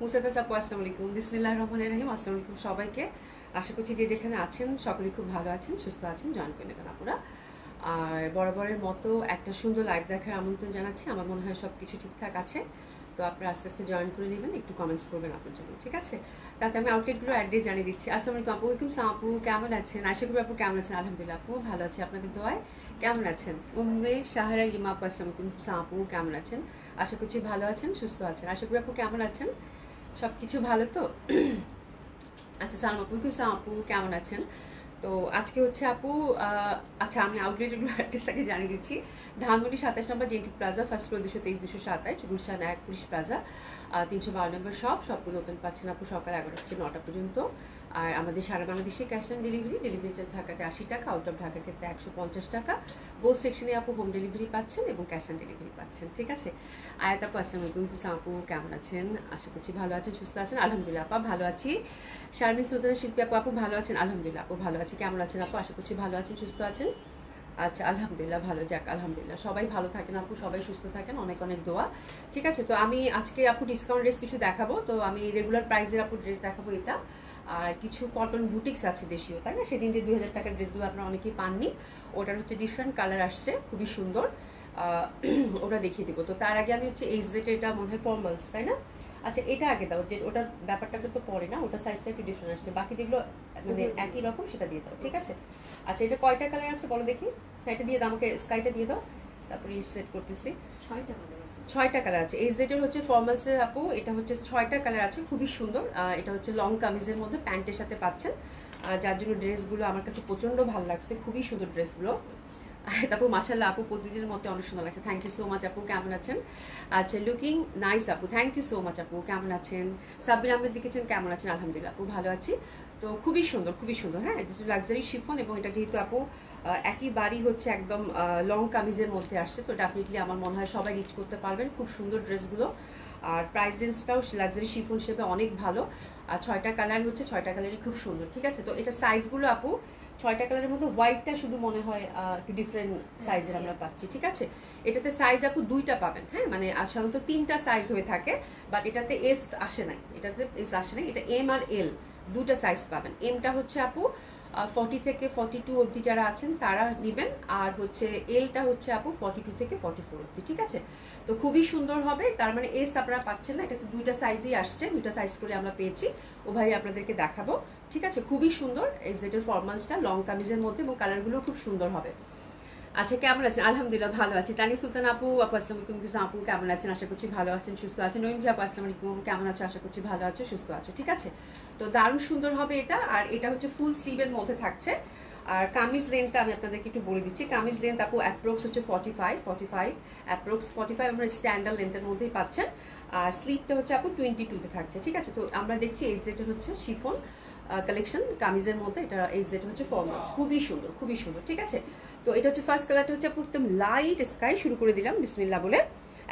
মুসাদ্দাস আপু আসসালামু আলাইকুম। বিসমিল্লাহির রহমানির রহিম। আসসালামু আলাইকুম সবাইকে। আশা করছি যে যেখানে আছেন সকলেই খুব ভালো আছেন, সুস্থ আছেন। জয়েন করে নেবেন আপুরা। আর বরাবরের মতো একটা সুন্দর লাইভ দেখার আমন্ত্রণ জানাচ্ছি। আমার মনে হয় সব কিছু ঠিকঠাক আছে। তো আপনারা আস্তে আস্তে জয়েন করে নেবেন, একটু কমেন্টস করবেন আপনার জন্য, ঠিক আছে? তাতে আমি আউটলেটগুলো অ্যাড্রেস জানিয়ে দিচ্ছি। আসসালামু আলাইকুম আপু। ওয়ালাইকুম সালাম আপু, কেমন আছেন? আশা করি আপু কেমন আছেন? আলহামদুলিল্লাহ আপু ভালো আছি, আপনাদের দোয়ায়। কেমন আছেন? উম্মে সাহারা রিমা আপু, আসসালামু আলাইকুম সালাম আপু, কেমন আছেন? আশা করছি ভালো আছেন, সুস্থ আছেন। আশা করি আপু কেমন আছেন? সব কিছু ভালো তো? আচ্ছা সালাম আপু, সালাম আপু, কেমন আছেন? তো আজকে হচ্ছে আপু আচ্ছা আমি আউটলেটের অ্যাড্রেসটাকে জানিয়ে দিচ্ছি। ধানমন্ডি 27 নম্বর জেন্টিক plaza, first floor 223 227, Gulshan 1 police plaza, 312 নম্বর সবগুলো ওপেন পাচ্ছেন আপু সকাল 11টা থেকে 9টা পর্যন্ত। আর আমাদের সারা বাংলাদেশে ক্যাশ অন ডেলিভারি চার্জ ঢাকাতে 80 টাকা, আউট অফ ঢাকার ক্ষেত্রে 150 টাকা। বোথ সেকশনে আপু হোম ডেলিভারি পাচ্ছেন এবং ক্যাশ অন ডেলিভারি পাচ্ছেন, ঠিক আছে? আয়াত আপু আসসালামু আলাইকুম আপু, কেমন আছেন? আশা করছি ভালো আছেন, সুস্থ আছেন। আলহামদুলিল্লাহ আপা ভালো আছি। শারমিন সুলতানা শিল্পী আপু, আপু ভালো আছেন? আলহামদুলিল্লাহ আপু ভালো আছি। কেমন আছেন আপু? আশা করছি ভালো আছেন, সুস্থ আছেন। আচ্ছা আলহামদুলিল্লাহ ভালো, যাক আলহামদুলিল্লাহ। সবাই ভালো থাকেন আপু, সবাই সুস্থ থাকেন, অনেক অনেক দোয়া। ঠিক আছে, তো আমি আজকে আপু ডিসকাউন্ট ড্রেস কিছু দেখাবো। তো আমি রেগুলার প্রাইসের আপু ড্রেস দেখাবো এটা। আর কিছু কটন বুটিক্স আছে দেশীয়, তাই না? সেদিন যে 2000 টাকার ড্রেসগুলো আপনারা অনেকেই পাননি, ওটার হচ্ছে ডিফারেন্ট কালার আসছে, খুবই সুন্দর। ওটা দেখিয়ে দেবো। তো তার আগে আমি হচ্ছে এইচজেড, এটা মনে হয় ফর্মালস, তাই না? আচ্ছা এটা আগে দাও, যে ওটার ব্যাপারটাকে তো পরে না, ওটা সাইজটা একটু ডিফারেন্ট আসছে, বাকি যেগুলো মানে একই রকম সেটা দিয়ে দাও, ঠিক আছে? আচ্ছা এটা কয়টা কালার আছে বলো দেখি? এটা দিয়ে দাও আমাকে, স্কাইটা দিয়ে দাও, তারপরে সেট করতেছি। 6টা কালার আছে এই জেটের হচ্ছে ফর্মালসের আপু। এটা হচ্ছে 6টা কালার আছে, খুবই সুন্দর। এটা হচ্ছে লং কামিজের মধ্যে প্যান্টের সাথে পাচ্ছেন, যার জন্য ড্রেসগুলো আমার কাছে প্রচন্ড ভালো লাগছে, খুবই সুন্দর ড্রেসগুলো। তারপর মাশাআল্লাহ আপু প্রতিদিনের মতো অনেক সুন্দর লাগছে। থ্যাংক ইউ সো মাচ আপু, কেমন আছেন? আচ্ছা লুকিং নাইস আপু, থ্যাংক ইউ সো মাচ আপু, কেমন আছেন? সাব্বির আহমেদ লিখেছেন কেমন আছেন? আলহামদুলিল্লাহ আপু ভালো আছি। তো খুবই সুন্দর, খুবই সুন্দর। হ্যাঁ, লাক্সারি শিফন, এবং এটা যেহেতু আপু একই বাড়ি হচ্ছে একদম লং কামিজের মধ্যে আসছে, তো ডেফিনেটলি আমার মনে হয় সবাই রিচ করতে পারবেন। খুব সুন্দর ড্রেসগুলো, আর প্রাইস রেঞ্জটাও লাক্সারি শিফন হিসেবে অনেক ভালো। আর 6টা কালার হচ্ছে, 6টা কালারই খুব সুন্দর, ঠিক আছে? তো এটা সাইজগুলো আপু 6টা কালারের মধ্যে হোয়াইটটা শুধু মনে হয় একটু ডিফারেন্ট সাইজের আমরা পাচ্ছি, ঠিক আছে? এটাতে সাইজ আপু 2টা পাবেন। হ্যাঁ, মানে সাধারণত 3টা সাইজ হয়ে থাকে, বাট এটাতে এস আসে নাই, এটাতে এস আসে নাই, এটা এম আর এল 2টা সাইজ পাবেন। এমটা হচ্ছে আপু 40 থেকে 42 অবধি যারা আছেন তারা নেবেন, আর হচ্ছে এলটা হচ্ছে আপু 42 থেকে 44 অবধি, ঠিক আছে? তো খুবই সুন্দর হবে। তার মানে এস আপনারা পাচ্ছেন না, এটা তো 2টা সাইজই আসছে, 2টা সাইজ করে আমরা পেয়েছি। ও ভাই আপনাদেরকে দেখাবো, ঠিক আছে? খুবই সুন্দর এই জেটের ফরমালসটা লং কামিজের মধ্যে, এবং কালারগুলো খুব সুন্দর হবে। আচ্ছা কেমন আছেন? আলহামদুলিল্লাহ ভালো আছি। তানি সুলতান আপু, আপু আসসালামু আলাইকুম আপু, কেমন আছেন? আশা করছি ভালো আছেন, সুস্থ আছেন। নইম ভাই আপু আসসালামু আলাইকুম, কেমন আছো? আশা করছি ভালো আছো, সুস্থ আছো, ঠিক আছে? তো দারুণ সুন্দর হবে এটা। আর এটা হচ্ছে ফুল স্লিভের মধ্যে থাকছে। আর কামিজ লেন্থটা আমি আপনাদেরকে একটু বলে দিচ্ছি। কামিজ লেন্থ আপু অ্যাপ্রক্স হচ্ছে 45 অ্যাপ্রক্স 45, আমরা স্ট্যান্ডার্ড লেন্থের মধ্যেই পাচ্ছেন। আর স্লিভটা হচ্ছে আপু 22-তে থাকছে, ঠিক আছে? তো আমরা দেখছি এই যেটা হচ্ছে শিফন কালেকশন কামিজের মধ্যে, এটা এই যেটা হচ্ছে ফর্মালস, খুবই সুন্দর, খুবই সুন্দর, ঠিক আছে? তো এটা হচ্ছে ফার্স্ট কালারটা হচ্ছে একদম লাইট স্কাই, শুরু করে দিলাম বিসমিল্লাহ বলে।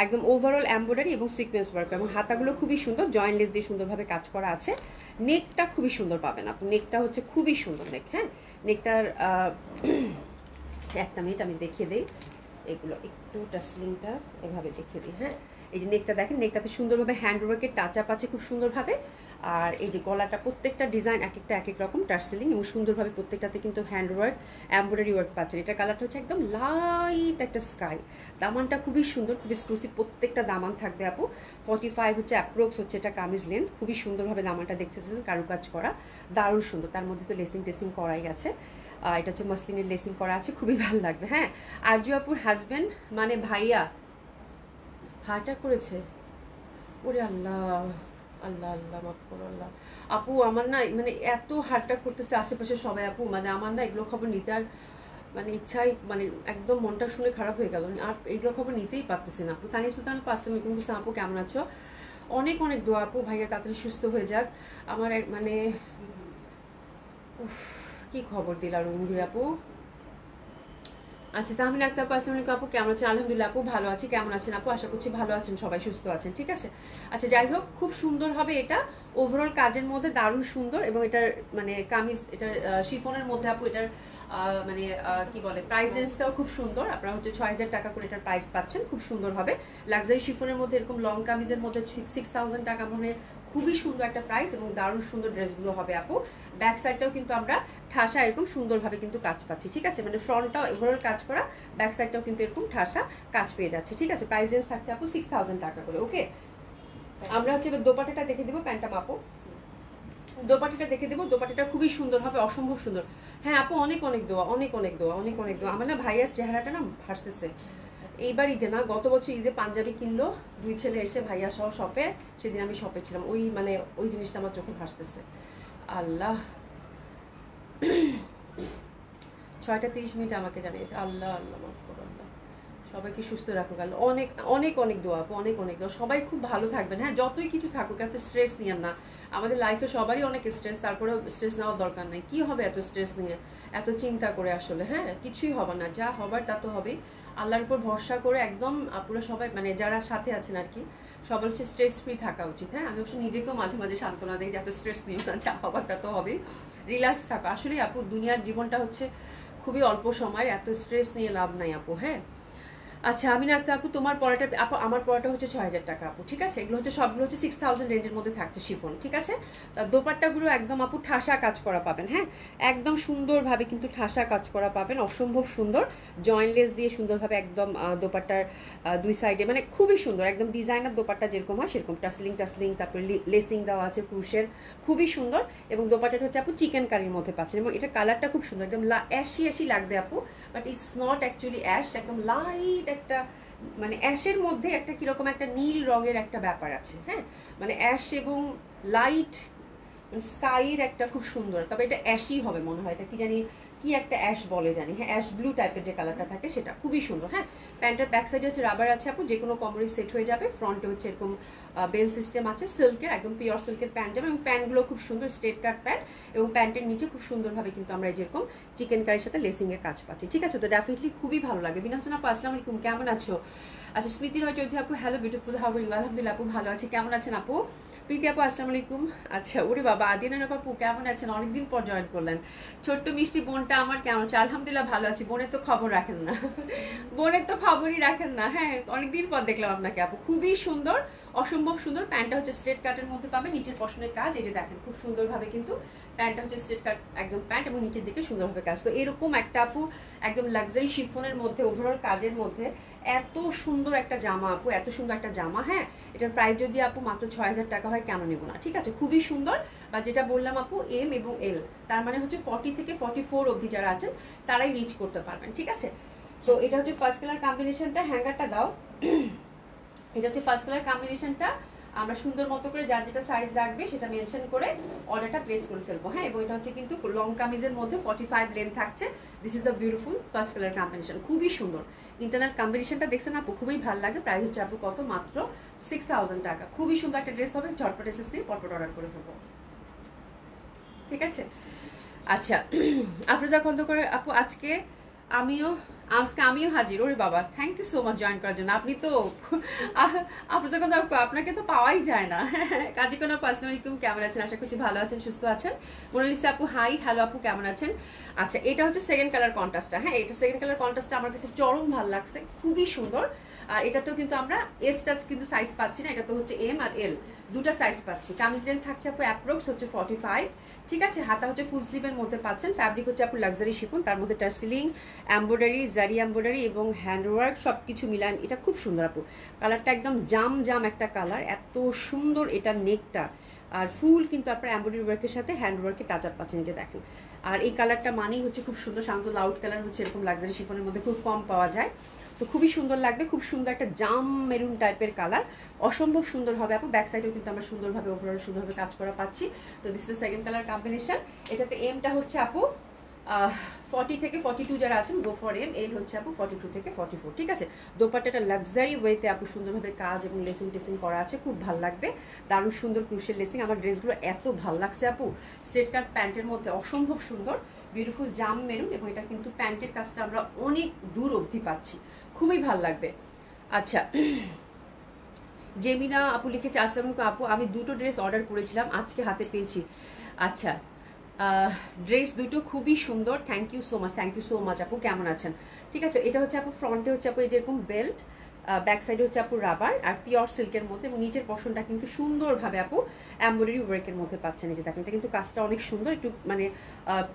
একদম ওভারঅল এমব্রয়ডারি এবং সিকোয়েন্স ওয়ার্ক, এবং হাতাগুলো খুবই সুন্দর, জয়েন্ট লেস দিয়ে সুন্দরভাবে কাজ করা আছে। নেকটা খুবই সুন্দর পাবেন আপনি, নেকটা হচ্ছে খুবই সুন্দর নেক। হ্যাঁ, নেকটার একটা মিনিট আমি দেখিয়ে দিই, এগুলো একটু টাসলিংটা এভাবে দেখিয়ে দিই। হ্যাঁ, এই যে নেকটা দেখেন, নেকটাতে সুন্দরভাবে হ্যান্ড ওয়ার্কের টাচ আপ আছে খুব সুন্দরভাবে। আর এই যে গলাটা, প্রত্যেকটা ডিজাইন এক এক রকম টার্সেলিং, এবং সুন্দরভাবে প্রত্যেকটাতে কিন্তু হ্যান্ড ওয়ার্ক, এমব্রয়ডারি ওয়ার্ক পাচ্ছেন। এটা কালারটা হচ্ছে একদম লাইট একটা স্কাই। দামানটা খুবই সুন্দর, খুব এক্সক্লুসিভ, প্রত্যেকটা দামান থাকবে আপু। 45 হচ্ছে অ্যাপ্রক্স হচ্ছে এটা কামিজ লেন্থ, খুবই সুন্দরভাবে দামানটা দেখতেছেন, কারুকাজ করা, দারুণ সুন্দর। তার মধ্যে তো লেসিং টেসিং করাই আছে। এটা হচ্ছে মসলিনের লেসিং করা আছে, খুবই ভালো লাগবে। হ্যাঁ, আরজু আপুর হাজবেন্ড মানে ভাইয়া হার্ট অ্যাটাক করেছে। ওরে আল্লাহ, আল্লাহ আল্লাহ মাফ করো আল্লাহ। আপু আমার না মানে এত হার্ট অ্যাটাক করতেছে আশেপাশে সবাই আপু, মানে আমার না এগুলো খবর নিতে আর মানে ইচ্ছাই, মানে একদম মনটা শুনে খারাপ হয়ে গেল, আর এইগুলো খবর নিতেই পারতেছি না আপু। তানি সুলতান আসসালামু আলাইকুম আপু, কেমন আছো? অনেক অনেক দোয়া আপু, ভাইয়া তাড়াতাড়ি সুস্থ হয়ে যাক। আমার মানে কি খবর দিলা রুমগুলি আপু? আচ্ছা তাহমিনা আক্তার আপু আসসালামু আলাইকুম আপু, কেমন আছেন? আলহামদুলিল্লাহ আপু ভালো আছি, কেমন আছেন আপু? আশা করছি ভালো আছেন, সবাই সুস্থ আছেন, ঠিক আছে? আচ্ছা যাই হোক, খুব সুন্দর হবে এটা, ওভারঅল কাজের মধ্যে দারুণ সুন্দর, এবং এটার মানে কামিজ, এটার শিফনের মধ্যে আপু এটার মানে কি বলে প্রাইস রেঞ্জটাও খুব সুন্দর। আপনারা হচ্ছে 6000 টাকা করে এটার প্রাইস পাচ্ছেন, খুব সুন্দর হবে। লাক্সারি শিফনের মধ্যে এরকম লং কামিজের মধ্যে 6000 টাকা মানে খুবই সুন্দর একটা প্রাইস এবং দারুণ সুন্দর ড্রেসগুলো হবে আপু। ব্যাক সাইডটাও কিন্তু আমরা ঠাসা এরকম সুন্দরভাবে কিন্তু কাজ পাচ্ছি, ঠিক আছে, মানে ফ্রন্টটাও ওভারঅল কাজ করা, ব্যাক সাইডটাও কিন্তু এরকম ঠাসা কাজ পেয়ে যাচ্ছে, ঠিক আছে। প্রাইস রেঞ্জ থাকছে আপু 6000 টাকা করে। ওকে, আমরা হচ্ছে এবার দোপাট্টাটা দেখে দিব, প্যান্টটা মাপো, দোপাট্টাটা দেখে দেবো। দোপাট্টাটা খুবই সুন্দর হবে, অসম্ভব সুন্দর। হ্যাঁ আপু, অনেক অনেক দোয়া, অনেক অনেক দোয়া, অনেক অনেক দোয়া। আমার না ভাইয়ার চেহারাটা না ভাসতেছে। এইবার ঈদে না, গত বছর ঈদে পাঞ্জাবি কিনলো 2 ছেলে এসে ভাইয়া সহ শপে, সেদিন আমি শপে ছিলাম, ওই মানে ওই জিনিসটা আমার চোখে ভাসতেছে। আল্লাহ, 6টা 30 মিনিট আমাকে জানিয়েছে। আল্লাহ আল্লাহ মাফ করো আল্লাহ, সবাইকে সুস্থ রাখুক আল্লাহ। অনেক অনেক অনেক দোয়া আপু, অনেক অনেক দোয়া। সবাই খুব ভালো থাকবেন। হ্যাঁ, যতই কিছু থাকুক এত স্ট্রেস নিয়েন না। আমাদের লাইফে সবারই অনেক স্ট্রেস, তারপরেও স্ট্রেস নেওয়ার দরকার নেই। কি হবে এত স্ট্রেস নিয়ে, এত চিন্তা করে? আসলে হ্যাঁ, কিছুই হবে না, যা হবার তা তো হবেই। আল্লাহর উপর ভরসা করে একদম পুরো সবাই, মানে যারা সাথে আছেন আর কি, সবার হচ্ছে স্ট্রেস ফ্রি থাকা উচিত। হ্যাঁ, আমি অবশ্য নিজেকেও মাঝে মাঝে সান্ত্বনা দিই যে এত স্ট্রেস নিও না, যা হবার তা তো হবেই, রিল্যাক্স থাকা। আসলে আপু দুনিয়ার জীবনটা হচ্ছে খুবই অল্প সময়, এত স্ট্রেস নিয়ে লাভ নাই আপু। হ্যাঁ, আচ্ছা আমি না আপু, তোমার পড়াটা আপু, আমার পড়াটা হচ্ছে 6000 টাকা আপু, ঠিক আছে। এগুলো হচ্ছে সবগুলো হচ্ছে 6000 রেঞ্জের মধ্যে থাকছে শিফন, ঠিক আছে। দোপাট্টাগুলো একদম আপু ঠাসা কাজ করা পাবেন। হ্যাঁ, একদম সুন্দরভাবে কিন্তু ঠাসা কাজ করা পাবেন, অসম্ভব সুন্দর। জয়েন্টলেস দিয়ে সুন্দরভাবে একদম দোপাট্টার 2 সাইডে, মানে খুবই সুন্দর, একদম ডিজাইনার দোপাট্টা যেরকম হয় সেরকম, টাসলিং টাসলিং, তারপরে লেসিং দেওয়া আছে ক্রুশের, খুবই সুন্দর। এবং দোপাট্টাটা হচ্ছে আপু চিকেন কারির মধ্যে পাচ্ছেন, এবং এটা কালারটা খুব সুন্দর, একদম অ্যাশি অ্যাশি লাগবে আপু, but it's not actually ash, একদম লাইট একটা, মানে অ্যাশের মধ্যে একটা কিরকম একটা নীল রঙের একটা ব্যাপার আছে। হ্যাঁ, মানে অ্যাশ এবং লাইট স্কাইয়ের একটা খুব সুন্দর, তবে এটা অ্যাশই হবে মনে হয়, এটা কি জানি কি একটা অ্যাশ বলে জানি। হ্যাঁ, অ্যাশ ব্লু টাইপের যে কালারটা থাকে সেটা খুবই সুন্দর। হ্যাঁ, প্যান্টের ব্যাক সাইডে হচ্ছে রাবার আছে আপু, যে কোনো কোমরে সেট হয়ে যাবে। ফ্রন্টে হচ্ছে এরকম বেল সিস্টেম আছে, সিল্কের, একদম পিওর সিল্কের প্যান্ট যাবে, এবং প্যান্টগুলো খুব সুন্দর স্ট্রেট কাট প্যান্ট, এবং প্যান্টের নিচে খুব সুন্দরভাবে কিন্তু আমরা যেরকম চিকেন কারির সাথে লেসিং এর কাজ পাচ্ছি, ঠিক আছে। তো ডেফিনেটলি খুবই ভালো লাগবে। বিনা হাসান আপু আসসালামু আলাইকুম, কেমন আছো? আচ্ছা, স্মৃতি রয় চৌধুরী আপু, hello beautiful, how are you? আলহামদুলিল্লাহ আপু ভালো আছি, কেমন আছেন আপু? প্রীতি আপু আসসালামু আলাইকুম। আচ্ছা, ওরে বাবা, আদিনার আপু কেমন আছেন? অনেকদিন পর জয়েন করলেন। ছোট্ট মিষ্টি বোনটা আমার কেমন আছে? আলহামদুলিল্লাহ ভালো আছি। বোনের তো খবর রাখেন না, বোনের তো খবরই রাখেন না। হ্যাঁ, অনেকদিন পর দেখলাম আপনাকে আপু, খুবই সুন্দর, অসম্ভব সুন্দর। প্যান্টটা হচ্ছে স্ট্রেট কাটের মধ্যে পাবেন, নিচের পশনের কাজ, এই যে দেখেন খুব সুন্দরভাবে কিন্তু প্যান্টটা হচ্ছে স্ট্রেট কাট একদম প্যান্ট, এবং নিচের দিকে সুন্দরভাবে কাজ। তো এরকম একটা আপু একদম লাক্সারি শিফনের মধ্যে, ওভারঅল কাজের মধ্যে এত সুন্দর একটা জামা আপু, এত সুন্দর একটা জামা। হ্যাঁ, এটার প্রাইস যদি আপু মাত্র 6000 টাকা হয়, কেন নেবো না, ঠিক আছে। খুবই সুন্দর। বা যেটা বললাম আপু, এম এবং এল, তার মানে হচ্ছে 40 থেকে 44 অবধি যারা আছেন তারাই রিচ করতে পারবেন, ঠিক আছে। তো এটা হচ্ছে ফার্স্ট কালার কম্বিনেশনটা, হ্যাঙ্গারটা দাও। এটা হচ্ছে ফার্স্ট কালার কম্বিনেশনটা। আমরা সুন্দর মতো করে যার যেটা সাইজ লাগবে সেটা মেনশন করে অর্ডারটা প্লেস করে ফেলবো। হ্যাঁ, এবং এটা হচ্ছে কিন্তু লং কামিজের মধ্যে 45 লেন্থ থাকছে। This is the beautiful first colour combination, খুবই সুন্দর। ইন্টারনাল কম্বিনেশনটা দেখছেন আপু, খুবই ভালো লাগে। প্রাইস হচ্ছে আপু কত? মাত্র 6000 টাকা। খুবই সুন্দর একটা ড্রেস হবে, ঝটপট এসএস দিয়ে পটপট অর্ডার করে ফেলবো, ঠিক আছে। আচ্ছা, আফরোজা খন্দকার আপু, আমিও হাজির। ওরে বাবা, thank you so much join করার জন্য। আপনি তো আফরোজা খন্দকার আপু, আপনাকে তো পাওয়াই যায় না। কাজী কোন আপু আসসালামু আলাইকুম, কেমন আছেন? আশা করছি ভালো আছেন, সুস্থ আছেন। মোনালিসা আপু হাই, হ্যালো আপু, কেমন আছেন? আচ্ছা, এটা হচ্ছে সেকেন্ড কালার কন্ট্রাস্টটা। হ্যাঁ, এটা সেকেন্ড কালার কন্ট্রাস্টটা আমার কাছে চরম ভালো লাগছে, খুবই সুন্দর। আর এটাতেও কিন্তু আমরা এস টাচ কিন্তু সাইজ পাচ্ছি না, এটা তো হচ্ছে এম আর এল, দুটা সাইজ পাচ্ছি। কামিজ লেন্থ থাকছে আপু অ্যাপ্রক্স হচ্ছে 45, ঠিক আছে। হাতা হচ্ছে ফুল স্লিভের মধ্যে পাচ্ছেন। ফ্যাব্রিক হচ্ছে আপু লাক্সারি শিফন, তার মধ্যে টার্সিলিং, এমব্রয়ডারি, জারি এমব্রয়ডারি এবং হ্যান্ডওয়ার্ক সবকিছু মিলান। এটা খুব সুন্দর আপু, কালারটা একদম জাম জাম একটা কালার, এত সুন্দর এটা নেকটা। আর ফুল কিন্তু আপনার এমব্রয়ডারি ওয়ার্কের সাথে হ্যান্ডওয়ার্কে টাচ আপ পাচ্ছেন, এটা দেখেন। আর এই কালারটা মানেই হচ্ছে খুব সুন্দর, শান্ত লাউড কালার হচ্ছে এরকম লাক্সারি শিফনের মধ্যে খুব কম পাওয়া যায়। তো খুবই সুন্দর লাগবে, খুব সুন্দর একটা জাম মেরুন টাইপের কালার, অসম্ভব সুন্দর হবে আপু। ব্যাক সাইডেও কিন্তু আমরা সুন্দরভাবে ওভারঅল সুন্দরভাবে কাজ করা পাচ্ছি। তো this is second colour combination. এটাতে এমটা হচ্ছে আপু 40 থেকে 42 যারা আছেন গো ফর এম, এল হচ্ছে আপু 42 থেকে 44, ঠিক আছে। দোপাট্টাটা লাক্সারি ওয়েতে আপু সুন্দরভাবে কাজ এবং লেসিং টেসিং করা আছে, খুব ভালো লাগবে। দারুণ সুন্দর ক্রুশের লেসিং। আমার ড্রেসগুলো এত ভালো লাগছে আপু, স্ট্রেট কাট প্যান্টের মধ্যে অসম্ভব সুন্দর, বিউটিফুল জাম মেরুন, এবং এটা কিন্তু প্যান্টের কাজটা আমরা অনেক দূর অবধি পাচ্ছি, খুবই ভালো লাগবে। আচ্ছা, জেমিনা আপু লিখেছে আসসালামু আলাইকুম আপু, আমি দুটো ড্রেস অর্ডার করেছিলাম, আজকে হাতে পেয়েছি। আচ্ছা, ড্রেস দুটো খুবই সুন্দর, thank you so much, thank you so much আপু, কেমন আছেন? ঠিক আছে, এটা হচ্ছে আপু ফ্রন্টে হচ্ছে আপু এই যেরকম বেল্ট, ব্যাক সাইডে হচ্ছে আপু রাবার আর পিওর সিল্কের মধ্যে, এবং নিচের পশনটা কিন্তু সুন্দরভাবে আপু এমব্রয়ডারি ওয়ার্কের মধ্যে পাচ্ছেন। এই যে দেখেন, এটা কিন্তু কাজটা অনেক সুন্দর, একটু মানে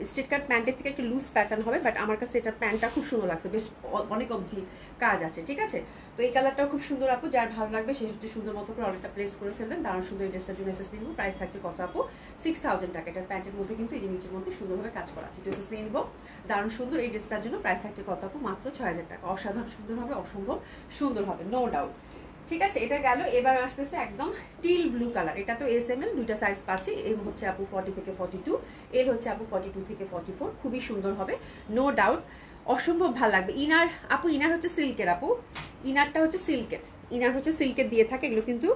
স্ট্রেট কাট প্যান্টের থেকে একটু লুজ প্যাটার্ন হবে, বাট আমার কাছে এটার প্যান্টটা খুব সুন্দর লাগছে, বেশ অনেক অবধি কাজ আছে, ঠিক আছে। তো এই কালারটাও খুব সুন্দর আপু, যার ভালো লাগবে সে হচ্ছে সুন্দর মতো করে অর্ডারটা প্লেস করে ফেলবেন। দারুণ সুন্দর এই ড্রেসটার জন্য এসএস নিয়ে নিব। প্রাইস থাকছে কত আপু? 6000 টাকা। এটার প্যান্টের মধ্যে কিন্তু এই যে নিচের মধ্যে সুন্দরভাবে কাজ করা আছে। ড্রেসেস নিয়ে নিব। দারুণ সুন্দর এই ড্রেসটার জন্য প্রাইস থাকছে কত আপু? মাত্র 6000 টাকা। অসাধারণ সুন্দর হবে, অসম্ভব সুন্দর হবে, নো ডাউট। ঠিক আছে, এটা গেল। এবার আসতেছে একদম টিল ব্লু কালার। এটা তো এস এম এল দুইটা সাইজ পাচ্ছি। এম হচ্ছে আপু 40 থেকে 42, এল হচ্ছে আপু 42 থেকে 44। খুবই সুন্দর হবে, নো ডাউট, অসম্ভব ভালো লাগবে। ইনার আপু, ইনার হচ্ছে সিল্কের আপু, ইনারটা হচ্ছে সিল্কের, ইনার হচ্ছে সিল্কের দিয়ে থাকে। এগুলো কিন্তু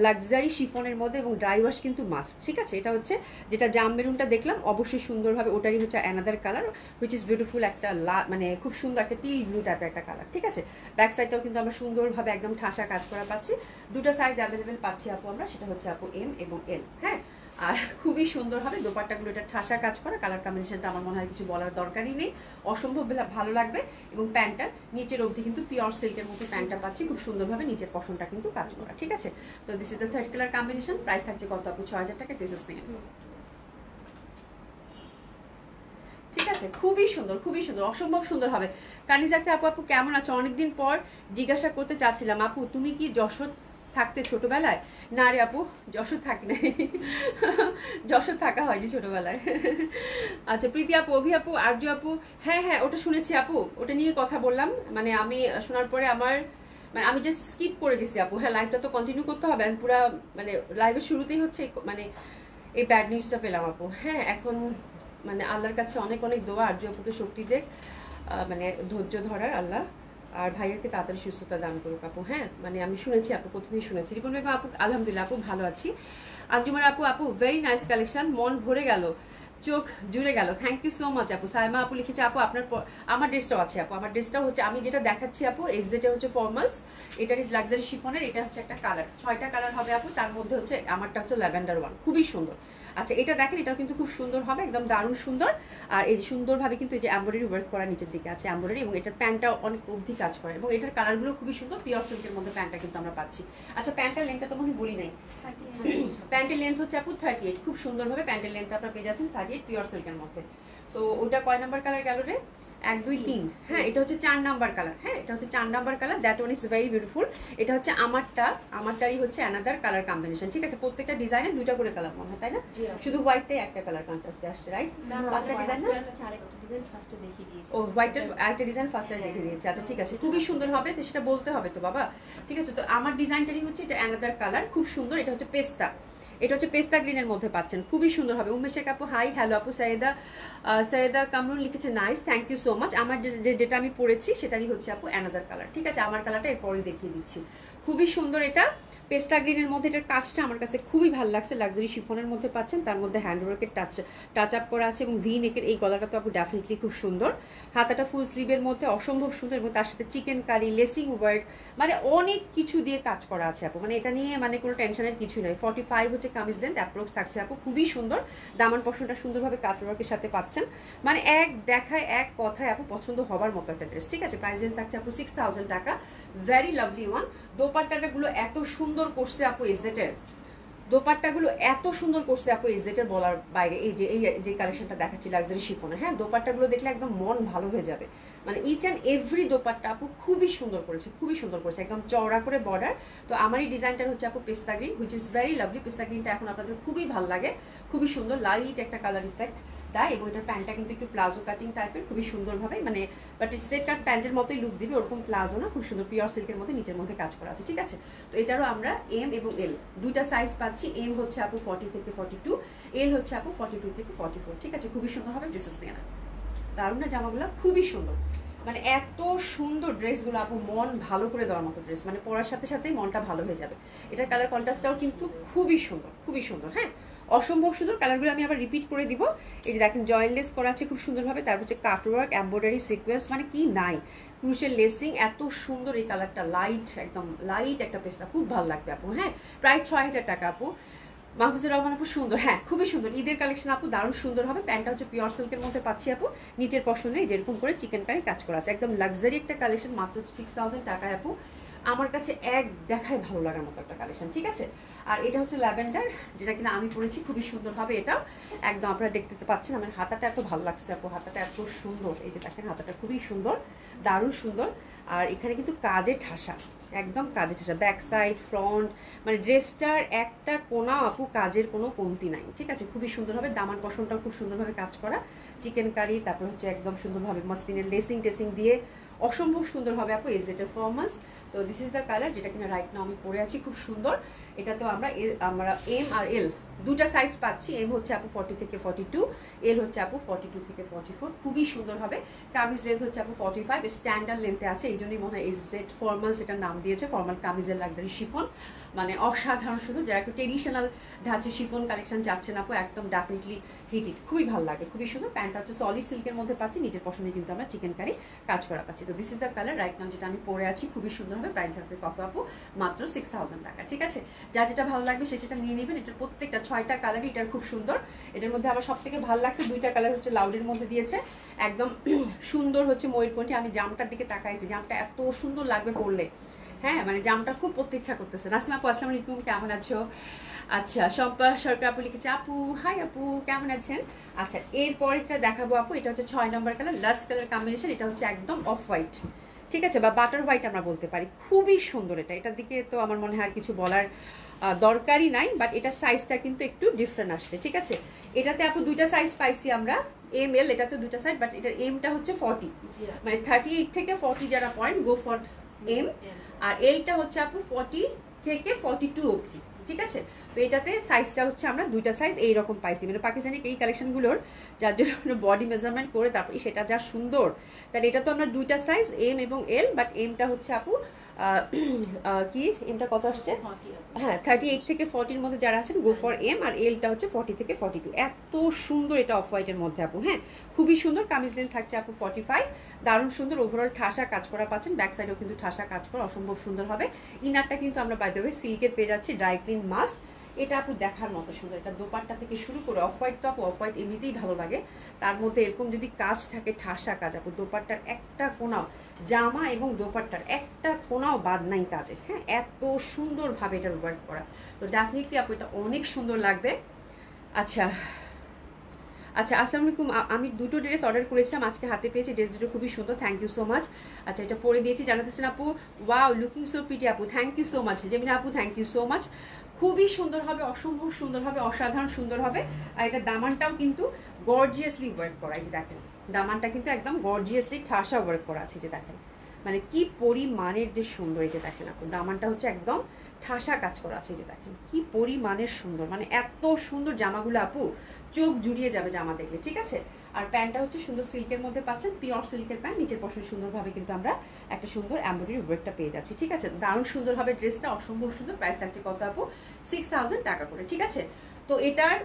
লাক্সারি শিফনের মধ্যে, এবং ড্রাই ওয়াশ কিন্তু মাস্ট, ঠিক আছে। এটা হচ্ছে যেটা জাম মেরুনটা দেখলাম অবশ্যই সুন্দরভাবে, ওটারই হচ্ছে another colour which is beautiful, একটা মানে খুব সুন্দর একটা টিল ব্লু টাইপের একটা কালার, ঠিক আছে। ব্যাক সাইডটাও কিন্তু আমরা সুন্দরভাবে একদম ঠাসা কাজ করা পাচ্ছি। দুটো সাইজ অ্যাভেলেবেল পাচ্ছি আপু আমরা, সেটা হচ্ছে আপু এম এবং এল। হ্যাঁ, আর খুবই সুন্দর হবে দোপাট্টাগুলো, এটা ঠাসা কাজ করা, কালার কম্বিনেশনটা আমার মনে হয় কিছু বলার দরকারই নেই, অসম্ভব ভালো লাগবে। এবং প্যান্টটার নিচের অবধি কিন্তু পিওর সিল্কের মধ্যে প্যান্টটা পাচ্ছি, খুব সুন্দরভাবে নিচের পশনটা কিন্তু কাজ করা, ঠিক আছে। তো this is the third colour combination. Price থাকছে কত আপু? 6000 টাকা। ড্রেসেস নিয়ে, ঠিক আছে। খুবই সুন্দর, খুবই সুন্দর, অসম্ভব সুন্দর হবে। কানিজাতে আপু, আপু কেমন আছো? অনেকদিন পর জিজ্ঞাসা করতে চাচ্ছিলাম আপু, তুমি কি যশোর থাকতে ছোটবেলায়? না রে আপু, যশোর থাকি নাই, যশোর থাকা হয়নি ছোটবেলায়। আচ্ছা, প্রীতি আপু, অভি আপু, আর্য আপু, হ্যাঁ হ্যাঁ ওটা শুনেছি আপু, ওটা নিয়ে কথা বললাম, মানে আমি শোনার পরে আমার মানে আমি জাস্ট স্কিপ করে গেছি আপু। হ্যাঁ, লাইভটা তো কন্টিনিউ করতে হবে, আমি পুরা মানে লাইভের শুরুতেই হচ্ছে মানে এই ব্যাড নিউজটা পেলাম আপু। হ্যাঁ, এখন মানে আল্লাহর কাছে অনেক অনেক দোয়া, আর্য আপুকে শক্তি দেখ, মানে ধৈর্য ধরার আল্লাহ, আর ভাইয়াকে তাড়াতাড়ি সুস্থতা দান করুক আপু। হ্যাঁ, মানে আমি শুনেছি আপু, প্রথমেই শুনেছি। রিপন বেগম আপু, আলহামদুলিল্লাহ আপু ভালো আছি। আঞ্জুমার আপু, আপু ভেরি নাইস কালেকশন, মন ভরে গেল, চোখ জুড়ে গেল, থ্যাংক ইউ সো মাচ আপু। সাইমা আপু লিখেছে আপু আপনার আমার ড্রেসটাও আছে আপু, আমার ড্রেসটাও হচ্ছে আমি যেটা দেখাচ্ছি আপু, এক্সেটে হচ্ছে ফর্মালস, এটা ইজ লাক্সারি শিফনের, এটা হচ্ছে একটা কালার, 6টা কালার হবে আপু, তার মধ্যে হচ্ছে আমারটা হচ্ছে ল্যাভেন্ডার ওয়ান, খুবই সুন্দর। আচ্ছা, এটা দেখেন, এটাও কিন্তু খুব সুন্দর হবে, একদম দারুণ সুন্দর। আর এই যে সুন্দরভাবে কিন্তু এই যে এমব্রয়ডারি ওয়ার্ক করা নিচের দিকে আছে এমব্রয়ডারি, এবং এটার প্যান্টটাও অনেক অবধি কাজ করে, এবং এটার কালারগুলো খুবই সুন্দর, পিওর সিল্কের মধ্যে প্যান্টটা কিন্তু আমরা পাচ্ছি। আচ্ছা, প্যান্টের লেন্থটা তো মনে বলি নাই, প্যান্টের লেন্থ হচ্ছে আপু 38, খুব সুন্দরভাবে প্যান্টের লেন্থটা আপনারা পেয়ে যাচ্ছেন 38 পিওর সিল্কের মধ্যে। তো ওটা কয় নাম্বার কালার গেল রে? 1 2 3, হ্যাঁ এটা হচ্ছে 4 নাম্বার কালার। হ্যাঁ, এটা হচ্ছে 4 number colour, that one is very beautiful. এটা হচ্ছে আমারটারই হচ্ছে অ্যানাদার কালার কম্বিনেশন, ঠিক আছে। প্রত্যেকটা ডিজাইনে দুইটা করে কালার মনে হয়, তাই না? শুধু হোয়াইটটাই একটা কালার কন্ট্রাস্টে আসছে, রাইট? পাঁচটা ডিজাইন না? ও, হোয়াইটের একটা ডিজাইন ফার্স্টে দেখে দিয়েছে। আচ্ছা, ঠিক আছে, খুবই সুন্দর হবে, তো সেটা বলতে হবে তো বাবা, ঠিক আছে। তো আমার ডিজাইনটারই হচ্ছে এটা অ্যানাদার কালার, খুব সুন্দর। এটা হচ্ছে পেস্তা, এটা হচ্ছে পেস্তা গ্রিনের মধ্যে পাচ্ছেন, খুবই সুন্দর হবে। উমেশেক আপু হাই, হ্যালো আপু। সৈয়দা কামরুন লিখেছে nice, thank you so much. আমার যেটা আমি পরেছি সেটারই হচ্ছে আপু অ্যানাদার কালার, ঠিক আছে। আমার কালারটা এরপরে দেখিয়ে দিচ্ছি, খুবই সুন্দর। এটা পেস্তা গ্রিনের মধ্যে, এটার কাজটা আমার কাছে খুবই ভালো লাগছে, লাক্সারি শিফনের মধ্যে পাচ্ছেন, তার মধ্যে হ্যান্ডওয়ার্কের টাচ আপ করা আছে, এবং ভি নেকের এই গলাটা তো আপু ডেফিনেটলি খুব সুন্দর। হাতাটা ফুল স্লিভের মধ্যে অসম্ভব সুন্দর, এবং তার সাথে চিকেন কারি, লেসিং ওয়ার্ক, মানে অনেক কিছু দিয়ে কাজ করা আছে আপু, মানে এটা নিয়ে মানে কোনো টেনশনের কিছু নয়। 45 হচ্ছে কামিজ লেন্থ অ্যাপ্রক্স থাকছে আপু, খুবই সুন্দর। দামান পশনটা সুন্দরভাবে কাটওয়ার্কের সাথে পাচ্ছেন, মানে এক দেখায় এক কথায় আপু পছন্দ হবার মতো একটা ড্রেস, ঠিক আছে। প্রাইস রেঞ্জ থাকছে আপু 6000 টাকা, ভেরি লাভলি ওয়ান। দোপাট্টাগুলো এত সুন্দর করছে আপু, এজেটের দোপাট্টাগুলো এত সুন্দর করছে আপু, এজেটের বলার বাইরে। এই যে কালেকশনটা দেখাচ্ছি লাক্সারি শিফনে, হ্যাঁ দোপাট্টাগুলো দেখলে একদম মন ভালো হয়ে যাবে, মানে ইচ অ্যান্ড এভরি দোপাট্টা আপু খুবই সুন্দর করেছে, খুবই সুন্দর করেছে, একদম চওড়া করে বর্ডার। তো আমার এই ডিজাইনটা হচ্ছে আপু পেস্তা green, which is very lovely. পেস্তা গ্রিনটা এখন আপনাদের খুবই ভালো লাগে, খুবই সুন্দর, লাইট একটা কালার ইফেক্ট দেয়, এবং এটার প্যান্টটা কিন্তু একটু প্লাজো কাটিং টাইপের, খুবই সুন্দরভাবে, মানে বাট স্ট্রেট কাট প্যান্টের মতোই লুক দিবে, ওরকম প্লাজো না, খুব সুন্দর পিওর সিল্কের মধ্যে নিচের মধ্যে কাজ করা আছে, ঠিক আছে। তো এটারও আমরা এম এবং এল দুইটা সাইজ পাচ্ছি। এম হচ্ছে আপু 40 থেকে 42, এল হচ্ছে আপু 42 থেকে 44, ঠিক আছে। খুবই সুন্দর হবে, ড্রেসেস নিয়ে না দারুণ না, জামাগুলো খুবই সুন্দর, মানে এত সুন্দর ড্রেসগুলো আপু, মন ভালো করে দেওয়ার মতো ড্রেস, মানে পরার সাথে সাথেই মনটা ভালো হয়ে যাবে। এটার কালার কন্ট্রাস্টটাও কিন্তু খুবই সুন্দর, খুবই সুন্দর, হ্যাঁ অসম্ভব সুন্দর। কালারগুলো আমি আবার রিপিট করে দিব। এই যে দেখেন, জয়েন্টলেস করা আছে খুব সুন্দরভাবে, তারপর হচ্ছে কাটওয়ার্ক, এমব্রয়ডারি, সিকোয়েন্স, মানে কি নাই, ক্রুশের লেসিং, এত সুন্দর এই কালারটা, লাইট, একদম লাইট একটা পেস্তা, খুব ভালো লাগবে আপু। হ্যাঁ, প্রায় 6000 টাকা আপু। মাহফুজুর রহমান আপু সুন্দর, হ্যাঁ খুবই সুন্দর, ঈদের কালেকশন আপু দারুণ সুন্দর হবে। প্যান্টটা হচ্ছে পিওর সিল্কের মধ্যে পাচ্ছি আপু, নিচের পশনে যেরকম করে চিকেন কারি কাজ করা আছে, একদম লাক্সারি একটা কালেকশন, মাত্র 6000 টাকায় আপু। আমার কাছে এক দেখায় ভালো লাগার মতো একটা কালেকশন, ঠিক আছে। আর এটা হচ্ছে ল্যাভেন্ডার, যেটা কিনা আমি পরেছি, খুবই সুন্দর হবে এটা। একদম আপনারা দেখতে পাচ্ছেন আমার হাতাটা এত ভালো লাগছে আপু, হাতাটা এত সুন্দর, এই যে দেখেন হাতাটা খুবই সুন্দর, দারুণ সুন্দর। আর এখানে কিন্তু কাজে ঠাসা, একদম কাজে ঠাসা, ব্যাক সাইড ফ্রন্ট, মানে ড্রেসটার একটা কোনা আপু কাজের কোনো কমতি নাই, ঠিক আছে। খুবই সুন্দর হবে, দামান পশনটাও খুব সুন্দরভাবে কাজ করা, চিকেন কারি, তারপর হচ্ছে একদম সুন্দরভাবে মসলিনের লেসিং টেসিং দিয়ে অসম্ভব সুন্দর হবে আপু। ইজ এটা পারফরমেন্স। তো দিস ইজ দ্য কালার, যেটা কিনা রাইট নাও আমি পরে আছি, খুব সুন্দর। এটা তো আমরা এম আর এল দুটা সাইজ পাচ্ছি। এম হচ্ছে আপু 40 থেকে 42, এল হচ্ছে আপু 42 থেকে 44। খুবই সুন্দর হবে। কামিজ লেন্থ হচ্ছে আপু 45, স্ট্যান্ডার্ড লেন্থে আছে, এই জন্যই মনে হয় এজেড ফর্মালস এটার নাম দিয়েছে, ফর্মাল কামিজের লাক্সারি শিফন, মানে অসাধারণ সুন্দর। যারা একটু ট্রেডিশনাল ধাঁচে শিফন কালেকশন যাচ্ছেন আপু, একদম ডেফিনেটলি হিট ইট, খুবই ভালো লাগে, খুবই সুন্দর। প্যান্টটা হচ্ছে সলিড সিল্কের মধ্যে পাচ্ছি, নিজের পছন্দে কিন্তু আমরা চিকেন কারি কাজ করা পাচ্ছি। তো this is the colour right now, যেটা আমি পরে আছি, খুবই সুন্দর হবে। প্রাইস থাকবে কত আপু? মাত্র 6000 টাকা, ঠিক আছে। যা যেটা ভালো লাগবে সেটা নিয়ে নেবেন। এটার প্রত্যেকটা 6টা কালারই এটার খুব সুন্দর। এটার মধ্যে আমার সব থেকে ভালো লাগছে 2টা কালার হচ্ছে লাউডের মধ্যে দিয়েছে, একদম সুন্দর হচ্ছে ময়ূরকণ্ঠী। আমি জামটার দিকে তাকাইছি, জামটা এত সুন্দর লাগবে পরলে, হ্যাঁ মানে জামটা খুব পরতে ইচ্ছা করতেছে। নাসিমা আপু আসসালামু আলাইকুম, কেমন আছো? আচ্ছা, শম্পা সরকার আপু লিখেছে, আপু হাই আপু, কেমন আছেন? আচ্ছা, এরপর এটা দেখাবো আপু, এটা হচ্ছে 6 নম্বর কালার, লাস্ট কালার কম্বিনেশন। এটা হচ্ছে একদম অফ হোয়াইট, ঠিক আছে, বা বাটার হোয়াইট আমরা বলতে পারি। খুবই সুন্দর এটা, এটার দিকে তো আমার মনে হয় আর কিছু বলার দরকারই নাই, বাট এটা সাইজটা কিন্তু একটু ডিফারেন্ট আসছে, ঠিক আছে। এটাতে আপু 2টা সাইজ পাইছি আমরা, এম এল, এটাতে 2টা সাইজ, বাট এটার এমটা হচ্ছে 40, মানে 38 থেকে 40 যারা পয়েন্ট গো ফর এম, আর এইটা হচ্ছে আপু 40 থেকে 42 অবধি, ঠিক আছে। তো এটাতে সাইজটা হচ্ছে আমরা 2টা সাইজ এইরকম পাইছি, মানে পাকিস্তানি এই কালেকশনগুলোর যার জন্য বডি মেজারমেন্ট করে তারপর সেটা যা সুন্দর, তাহলে এটা তো আমরা 2টা সাইজ এম এবং এল, বাট এমটা হচ্ছে আপু কি এমটা কত আসছে? হ্যাঁ, 38 থেকে 40-র মধ্যে যারা আছেন গো ফর এম, আর এলটা হচ্ছে 40 থেকে 42। এত সুন্দর এটা অফ হোয়াইটের মধ্যে আপু, হ্যাঁ খুবই সুন্দর। কামিজ লেন্থ থাকছে আপু 45, দারুণ সুন্দর। ওভারঅল ঠাসা কাজ করা পাচ্ছেন, ব্যাক সাইডেও কিন্তু ঠাসা কাজ করা অসম্ভব সুন্দর হবে। ইনারটা কিন্তু আমরা বাই দ্য ওয়ে সিল্কের পেয়ে যাচ্ছি, ড্রাই ক্লিন মাস্ট। এটা আপু দেখার মতো সুন্দর, এটা দোপাট্টা থেকে শুরু করে অফ হোয়াইট, তো আপু অফ হোয়াইট এমনিতেই ভালো লাগে, তার মধ্যে এরকম যদি কাজ থাকে ঠাসা কাজ আপু, দোপাট্টার একটা কোনাও, জামা এবং দোপাট্টার একটা কোনাও বাদ নাই কাজে, হ্যাঁ এত সুন্দরভাবে এটার ওয়ার্ক করা। তো ডেফিনেটলি আপু এটা অনেক সুন্দর লাগবে। আচ্ছা আচ্ছা, আসসালামু আলাইকুম। আমি 2টো ড্রেস অর্ডার করেছিলাম, আজকে হাতে পেয়েছি, ড্রেস দুটো খুবই সুন্দর, থ্যাংক ইউ সো মাচ। আচ্ছা, এটা পরে দিয়েছি, জানাতেছেন আপু ওয়াও লুকিং সো প্রিটি আপু, থ্যাংক ইউ সো মাচ। জেমিনা আপু থ্যাংক ইউ সো মাচ, খুবই সুন্দর হবে, অসম্ভব সুন্দর হবে, অসাধারণ সুন্দর হবে। আর এটা দামানটাও কিন্তু গর্জিয়াসলি ওয়ার্ক করা, এই যে দেখেন দামানটা কিন্তু একদম গর্জিয়াসলি ঠাসা ওয়ার্ক করা আছে, যে দেখেন মানে কি পরিমাণের যে সুন্দর, এই যে দেখেন আপু দামানটা হচ্ছে একদম ঠাসা কাজ করা আছে, যে দেখেন কি পরিমাণের সুন্দর, মানে এত সুন্দর জামাগুলো আপু চোখ জুড়িয়ে যাবে জামা দেখলে, ঠিক আছে। আর প্যান্টটা হচ্ছে সুন্দর সিল্কের মধ্যে পাচ্ছেন, পিওর সিল্কের প্যান্ট, নিচের পশন সুন্দরভাবে কিন্তু আমরা একটা সুন্দর এমব্রয়ডারি ওয়ার্কটা পেয়ে যাচ্ছি, ঠিক আছে। দারুণ সুন্দর হবে ড্রেসটা, অসম্ভব সুন্দর। প্রাইস থাকছে কত আপু? 6000 টাকা করে, ঠিক আছে। তো এটার